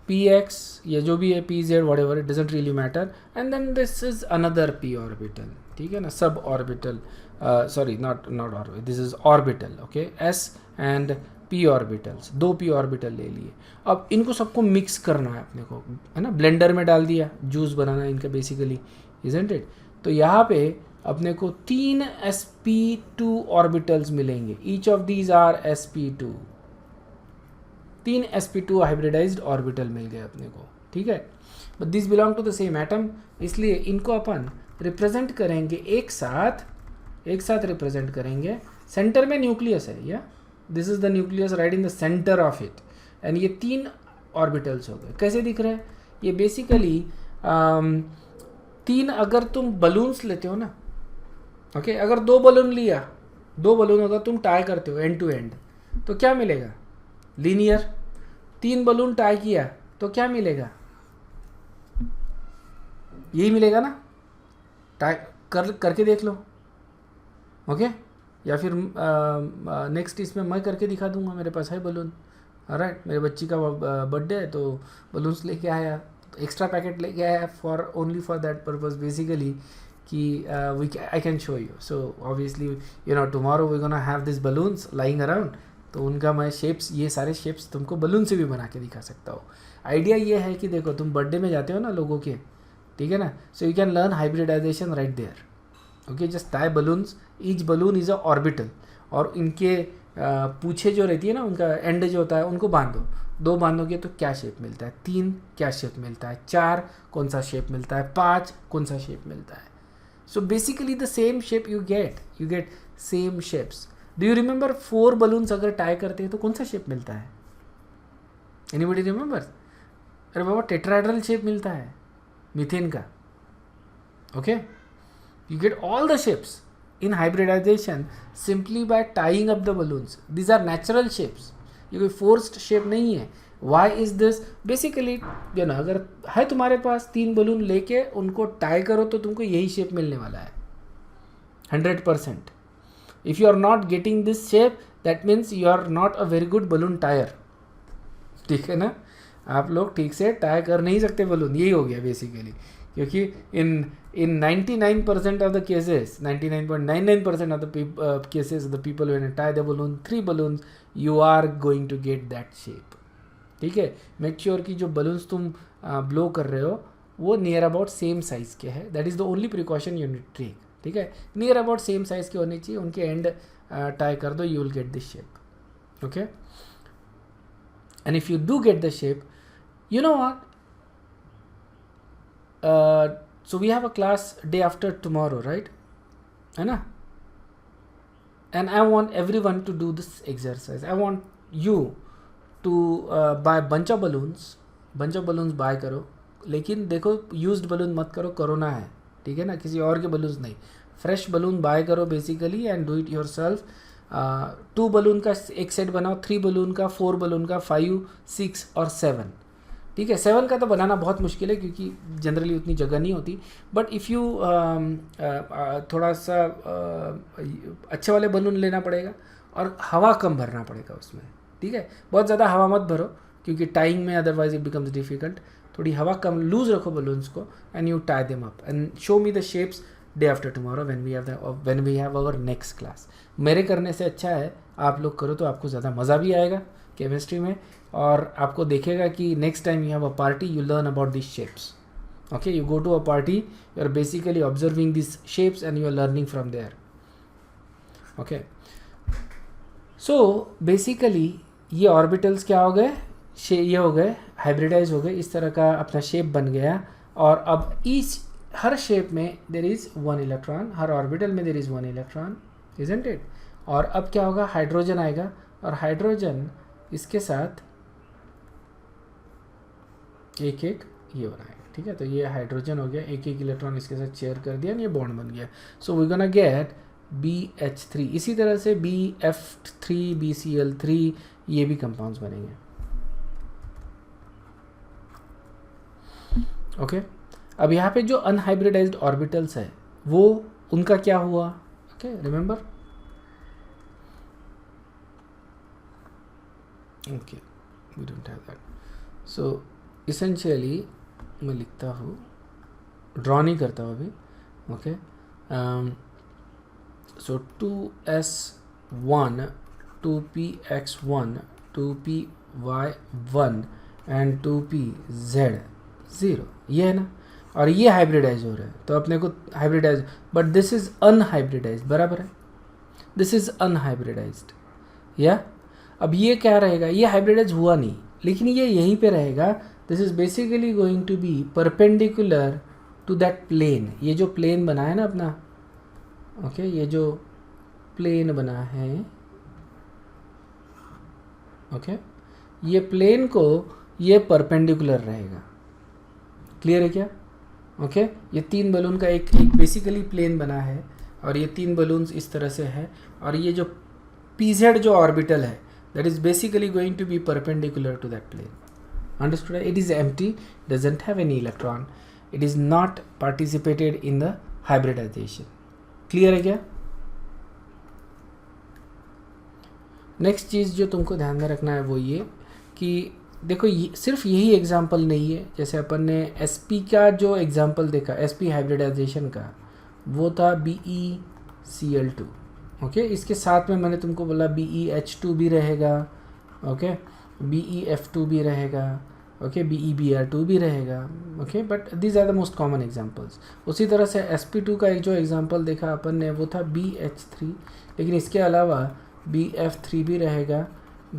px, ये जो भी है pz whatever, it doesn't really matter, and then this is another p orbital, ठीक है ना, sub orbital, sorry not orbital, this is orbital, okay, s and p orbitals, 2 p orbital ले लिए। अब इनको सबको मिक्स करना है अपने को, है ना, ब्लेंडर में डाल दिया, जूस बनाना है इनका बेसिकली, इजंट इट। तो यहाँ पे अपने को 3 sp2 ऑर्बिटल्स मिलेंगे, each of these are sp2, 3 sp2 hybridised orbital मिल गए अपने को, ठीक है। But this belong to the same atom, इसलिए इनको अपन रिप्रेजेंट करेंगे एक साथ रिप्रेजेंट करेंगे। सेंटर में न्यूक्लियस है, या this is the nucleus right in the centre of it, and ये 3 ऑर्बिटल्स हो गए। कैसे दिख रहे हैं ये, बेसिकली 3 अगर तुम बलून्स लेते हो ना, ओके, अगर 2 बलून लिया, 2 बलून अगर तुम टाई करते हो एंड टू एंड, तो क्या मिलेगा, लीनियर। 3 बलून टाई किया तो क्या मिलेगा, यही मिलेगा ना, टाई करके देख लो, ओके। या फिर नेक्स्ट इसमें मैं करके दिखा दूंगा, मेरे पास है बलून, राइट, मेरे बच्ची का बर्थडे है तो बलून्स लेके आया, तो एक्स्ट्रा पैकेट लेके आया for only for that purpose basically, कि I can show you. So obviously you know tomorrow we gonna have this balloons lying around, तो उनका मैं शेप्स, ये सारे शेप्स तुमको बलून से भी बना के दिखा सकता हूँ। आइडिया ये है कि देखो तुम बर्थडे में जाते हो ना लोगों के, ठीक है ना, so you can learn hybridization right there, okay. Just tie balloons, each balloon is a orbital, और इनके पूछे जो रहती है ना, उनका एंड जो होता है उनको बांधो, 2 बांधोगे तो क्या शेप मिलता है, 3 क्या शेप मिलता है, 4 कौन सा शेप मिलता है, 5 कौन सा शेप मिलता है। So basically the same shape you get same shapes. Do you remember 4 balloons अगर टाई करते हैं तो कौन सा शेप मिलता है, एनीबडी रिमेंबर? अरे बाबा टेट्राहेड्रल शेप मिलता है मीथेन का, okay. You get all the shapes in hybridization simply by tying up the balloons. These are natural shapes. ये कोई फोर्स्ड शेप नहीं है. Y is this? बेसिकली जो ना, अगर है तुम्हारे पास 3 बलून लेके उनको टाई करो तो तुमको यही शेप मिलने वाला है 100%. If you are not getting this shape that means you are not a very good balloon tyer. ठीक है ना, आप लोग ठीक से टाई कर नहीं सकते बलून, यही हो गया बेसिकली. क्योंकि in 99% of the cases, 99.99% of the cases, the people when you tie the balloon, 3 balloons, you are going to get that shape. ठीक है, मेक श्योर कि जो बलून्स तुम ब्लो कर रहे हो वो नियर अबाउट सेम साइज़ के है. That is the only precaution you need take. ठीक है, नियर अबाउट सेम साइज़ के होने चाहिए, उनके एंड टाई कर दो, you will get this shape. Okay, and if you do get the shape, you know what, so we have a class day after tomorrow, right? है ना? And I want everyone to do this exercise. I want you to buy bunch of balloons buy करो, लेकिन देखो used balloon मत करो, corona है. ठीक है ना, किसी और के balloons नहीं, fresh balloon buy करो basically and do it yourself. 2 balloon का एक सेट बनाओ, 3 balloon का, 4 balloon का, 5, 6 और 7. ठीक है, 7 का तो बनाना बहुत मुश्किल है क्योंकि जनरली उतनी जगह नहीं होती. बट इफ़ यू थोड़ा सा अच्छे वाले बलून लेना पड़ेगा और हवा कम भरना पड़ेगा उसमें. ठीक है, बहुत ज़्यादा हवा मत भरो क्योंकि टाइंग में अदरवाइज इट बिकम्स डिफिकल्ट. थोड़ी हवा कम, लूज रखो बलून्स को and you tie them up and show me the shapes day after tomorrow when we have our next class. मेरे करने से अच्छा है आप लोग करो तो आपको ज़्यादा मज़ा भी आएगा केमिस्ट्री में, और आपको देखेगा कि next time you have a party you learn about this shapes. Okay, you go to a party, you are basically observing this shapes and you are learning from there. Okay, so basically ये orbitals क्या हो गए, ये हो गए hybridise हो गए, इस तरह का अपना शेप बन गया. और अब इस हर शेप में देर इज़ 1 इलेक्ट्रॉन, हर ऑर्बिटल में there is 1 electron, isn't it? और अब क्या होगा, हाइड्रोजन आएगा और हाइड्रोजन इसके साथ एक एक ये बनाएगा. ठीक है, तो ये हाइड्रोजन हो गया, एक एक इलेक्ट्रॉन इसके साथ शेयर कर दिया, ये बॉन्ड बन गया. So we gonna get BH3. इसी तरह से BF3, BCl3, ये भी कंपाउंड्स बनेंगे. ओके, अब यहाँ पे जो अनहाइब्रिडाइज्ड ऑर्बिटल्स है वो उनका क्या हुआ? Okay, remember. Okay, we don't have that. So essentially मैं लिखता हूँ, ड्रॉ नहीं करता हूँ अभी. Okay, so 2s1, 2px1, 2py1 and 2pz0, ये है ना. और ये हाइब्रिडाइज हो रहा है तो अपने को hybridize, but this is unhybridize, बराबर है, दिस इज अनहाइब्रिडाइज्ड. या अब ये क्या रहेगा, ये हाइब्रिडाइज हुआ नहीं लेकिन ये यहीं पे रहेगा. This is basically going to be perpendicular to that plane. ये जो प्लेन बना है ना अपना, ओके, ये जो प्लेन बना है, ओके, ये प्लेन को ये परपेंडिकुलर रहेगा. क्लियर है क्या? ओके, ये 3 बलून का एक बेसिकली प्लेन बना है और ये 3 बलून्स इस तरह से है, और ये जो PZ जो ऑर्बिटल है that is basically going to be perpendicular to that plane. Understood? It is empty, doesn't have any electron, it is not participated in the hybridization. Clear है क्या? नेक्स्ट चीज़ जो तुमको ध्यान में रखना है वो ये कि देखो सिर्फ यही एग्जाम्पल नहीं है. जैसे अपन ने sp का जो एग्जाम्पल देखा, sp हाइब्रिडाइजेशन का, वो था BeCl2. ओके, इसके साथ में मैंने तुमको बोला BeH2 भी रहेगा, ओके, BeF2 भी रहेगा, ओके, BeBr2 भी रहेगा. Okay, but these are the most common examples. उसी तरह से sp2 का एक जो एग्जांपल देखा अपन ने वो था BH3, लेकिन इसके अलावा BF3 भी रहेगा,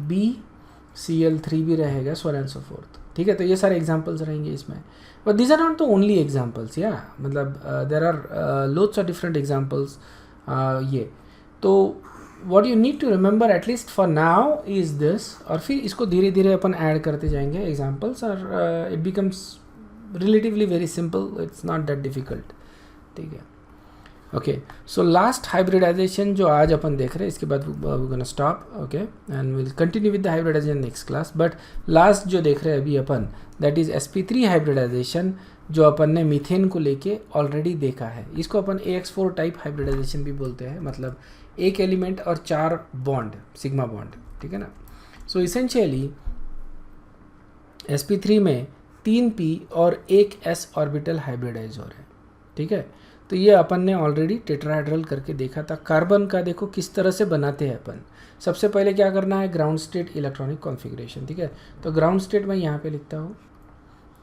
BCl3 भी रहेगा, सो एंड सो फोर्थ. ठीक है, तो ये सारे एग्जांपल्स रहेंगे इसमें. But these are not the only examples. या मतलब there are loads of different examples. ये तो what you need to remember at least for now is this, और फिर इसको धीरे धीरे अपन ऐड करते जाएंगे एग्जाम्पल्स, और it becomes relatively very simple, it's not that difficult. ठीक है, ओके, सो लास्ट हाइब्रिडाइजेशन जो आज अपन देख रहे हैं, इसके बाद we gonna stop, okay, and will continue with the hybridization next class. But last जो देख रहे हैं अभी अपन, दैट इज sp3 हाइब्रिडाइजेशन, जो अपन ने मीथेन को लेके ऑलरेडी देखा है। इसको अपन AX4 टाइप हाइब्रिडाइजेशन भी बोलते हैं, मतलब एक एलिमेंट और 4 बॉन्ड, सिग्मा बॉन्ड, ठीक है ना। सो इसेंशियली sp3 में 3 p और 1 s ऑर्बिटल हाइब्रिडाइज हो रहे हैं, ठीक है। तो ये अपन ने ऑलरेडी टेट्राहेड्रल करके देखा था। कार्बन का देखो किस तरह से बनाते हैं अपन। सबसे पहले क्या करना है, ग्राउंड स्टेट इलेक्ट्रॉनिक कॉन्फ़िगरेशन, ठीक है। तो ग्राउंड स्टेट मैं यहाँ पे लिखता हूँ,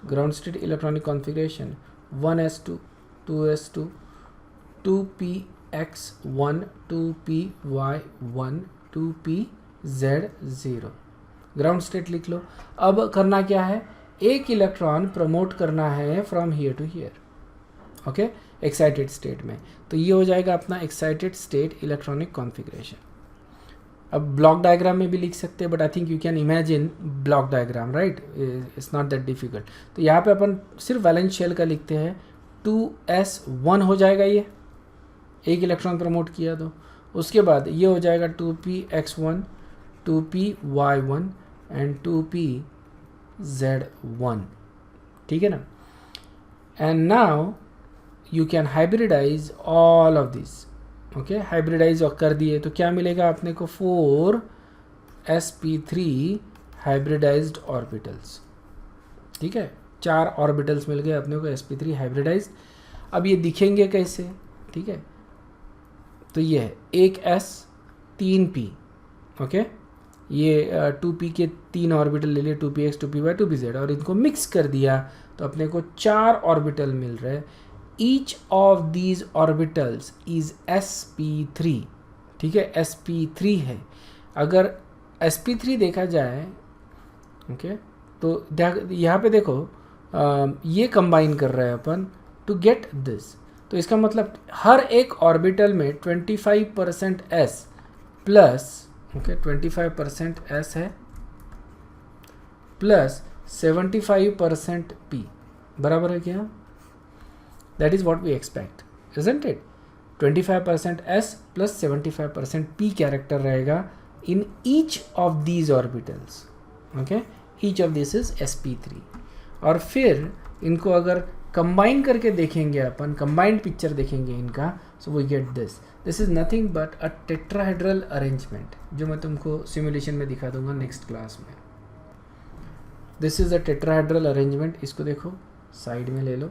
ground state electronic configuration 1s2 2s2 2px1 2py1 2pz0, ground state लिख लो। अब करना क्या है, एक इलेक्ट्रॉन प्रमोट करना है from here to here, okay, excited state में। तो ये हो जाएगा अपना एक्साइटेड स्टेट इलेक्ट्रॉनिक कॉन्फ़िगरेशन। अब ब्लॉक डायग्राम में भी लिख सकते हैं, but I think you can imagine block diagram, right, it's not that difficult. तो यहाँ पे अपन सिर्फ वैलेंस शेल का लिखते हैं, 2s1 हो जाएगा, ये एक इलेक्ट्रॉन प्रमोट किया तो। उसके बाद ये हो जाएगा 2px1 2py1 एंड 2pz1, ठीक है ना। And now you can hybridize all of these, okay, hybridize कर दिए तो क्या मिलेगा अपने को, 4 sp3 hybridized orbitals, ठीक है, 4 ऑर्बिटल्स मिल गए अपने को sp3 हाइब्रिडाइज्ड। अब ये दिखेंगे कैसे, ठीक है, तो ये है 1s 3p, ओके, ये 2p के 3 ऑर्बिटल ले लिए, 2px 2py 2pz, और इनको मिक्स कर दिया तो अपने को 4 ऑर्बिटल मिल रहे हैं। Each of these orbitals is sp3, ठीक है, sp3 है। अगर sp3 देखा जाए, ओके, तो यहाँ पे देखो ये कंबाइन कर रहे हैं अपन टू गेट दिस। तो इसका मतलब हर एक ऑर्बिटल में 25% s प्लस, ओके, 25% s है प्लस 75% p, बराबर है क्या? That is what we expect, isn't it? 25% s plus 75% p character रहेगा in each of these orbitals, okay? Each of this is sp3। और फिर इनको अगर कंबाइन करके देखेंगे अपन, कंबाइंड पिक्चर देखेंगे इनका, so we get this. This is nothing but a tetrahedral arrangement, जो मैं तुमको सिमुलेशन में दिखा दूंगा नेक्स्ट क्लास में। This is a tetrahedral arrangement, इसको देखो साइड में ले लो,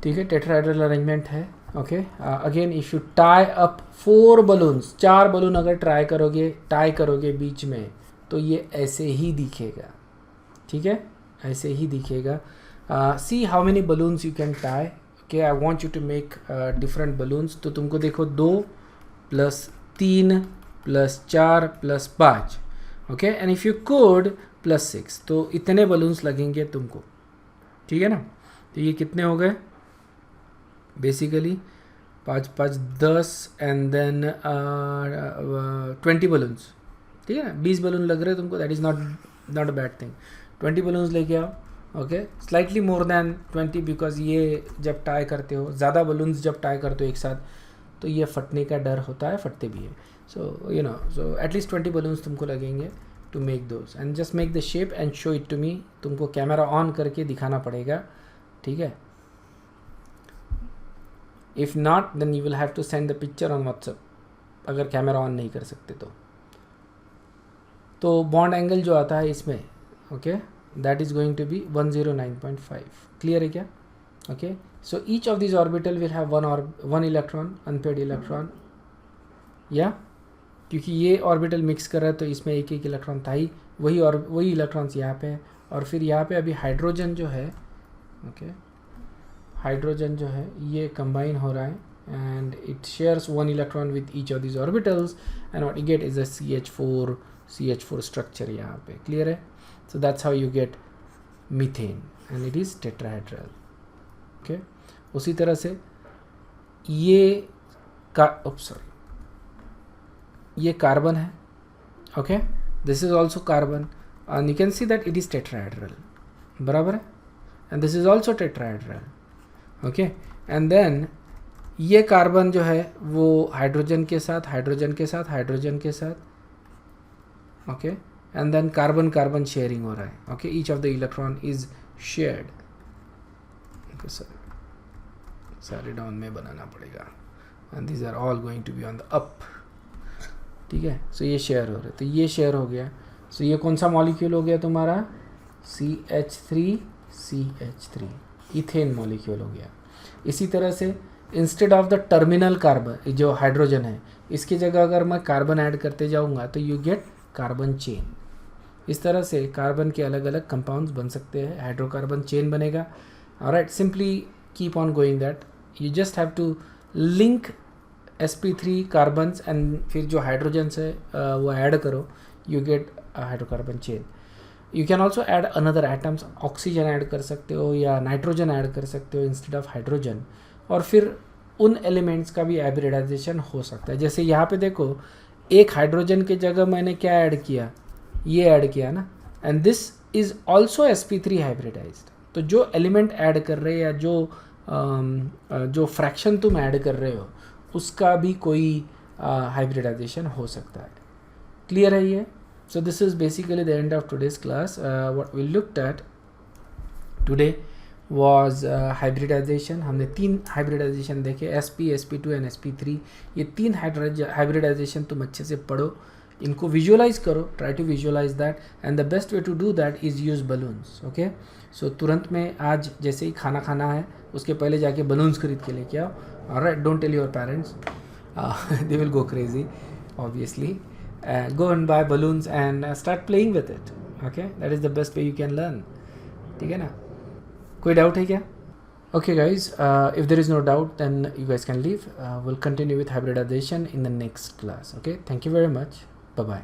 ठीक है, टेट्राहेड्रल अरेंजमेंट है, okay. Again if you tie up 4 balloons, 4 balloon अगर टाई करोगे बीच में, तो ये ऐसे ही दिखेगा, ठीक है, ऐसे ही दिखेगा। See how many balloons you can tie, okay. I want you to make different balloons. तो तुमको देखो 2 + 3 + 4 + 5, okay, and if you code +6, तो इतने बलून्स लगेंगे तुमको, ठीक है ना। तो ये कितने हो गए बेसिकली, 5 5 10 एंड देन 20 बलून्स, ठीक है ना। 20 बलून लग रहे हैं तुमको, that is not a bad thing. 20 balloons लेके आओ, okay, slightly more than 20, because ये जब टाई करते हो, ज़्यादा बलून्स जब टाई करते हो एक साथ, तो ये फटने का डर होता है, फटते भी है। So you know, so at least 20 balloons तुमको लगेंगे to make those, and just make the shape and show it to me. तुमको कैमरा ऑन करके दिखाना पड़ेगा, ठीक है। If not then you will have to send the picture on WhatsApp, अगर camera on नहीं कर सकते तो बॉन्ड एंगल जो आता है इसमें, okay, that is going to be 109.5, clear है क्या? Okay, so each of this orbital will have one electron, unpaired electron, या क्योंकि ये ऑर्बिटल मिक्स कर रहा है तो इसमें एक एक इलेक्ट्रॉन था ही, वही इलेक्ट्रॉन्स यहाँ पे है। और फिर यहाँ पे अभी हाइड्रोजन जो है, ओके, हाइड्रोजन जो है ये कंबाइन हो रहा है and it shares 1 electron with each of this orbitals, and what you get is a CH4 structure यहाँ पे, क्लियर है? So that's how you get methane and it is tetrahedral, okay. उसी तरह से ये ये कार्बन है, okay, this is also carbon and you can see that it is tetrahedral, बराबर है, and this is also tetrahedral, okay, and then ये carbon जो है वो हाइड्रोजन के साथ हाइड्रोजन के साथ हाइड्रोजन के साथ, okay, and then carbon carbon sharing हो रहा है, okay, each of the electron is shared, okay sir, सारे डाउन में बनाना पड़ेगा, and these are all going to be on the up, ठीक है। सो ये शेयर हो रहा है, तो ये शेयर हो गया। सो ये कौन सा मॉलिक्यूल हो गया तुम्हारा, CH3CH3, इथेन मॉलिक्यूल हो गया। इसी तरह से instead of the terminal carbon जो हाइड्रोजन है, इसकी जगह अगर मैं कार्बन ऐड करते जाऊंगा तो यू गेट कार्बन चेन। इस तरह से कार्बन के अलग अलग कंपाउंड्स बन सकते हैं, हाइड्रोकार्बन चेन बनेगा। Alright, simply keep on going that, you just have to link sp3 carbons and फिर जो हाइड्रोजन्स है वो ऐड करो, you get hydrocarbon chain. You can also add another atoms, oxygen add कर सकते हो या नाइट्रोजन ऐड कर सकते हो इंस्टेड ऑफ हाइड्रोजन, और फिर उन एलिमेंट्स का भी हाइब्रिडाइजेशन हो सकता है। जैसे यहाँ पे देखो, एक हाइड्रोजन के जगह मैंने क्या ऐड किया, ये ऐड किया ना, and this is also sp3 hybridized. तो जो एलिमेंट ऐड कर रहे हैं या जो फ्रैक्शन तुम ऐड कर रहे हो उसका भी कोई हाइब्रिडाइजेशन हो सकता है। क्लियर है ये? So this is basically the end of today's class. What we looked at today was hybridization. हमने 3 हाइब्रिडाइजेशन देखे, sp, sp2 एंड sp3। ये 3 हाइब्रिडाइजेशन तुम अच्छे से पढ़ो, इनको विजुअलाइज करो, try to visualise that, and the best way to do that is use balloons. Okay, so तुरंत में आज जैसे ही खाना खाना है उसके पहले जाके बलून्स खरीद के लेके आओ। Alright, don't tell your parents, they will go crazy obviously. go and buy balloons and start playing with it. Okay, that is the best way you can learn. ठीक है ना? कोई डाउट है क्या? Okay guys, if there is no doubt then you guys can leave. We'll continue with hybridization in the next class. Okay, thank you very much. Bye bye.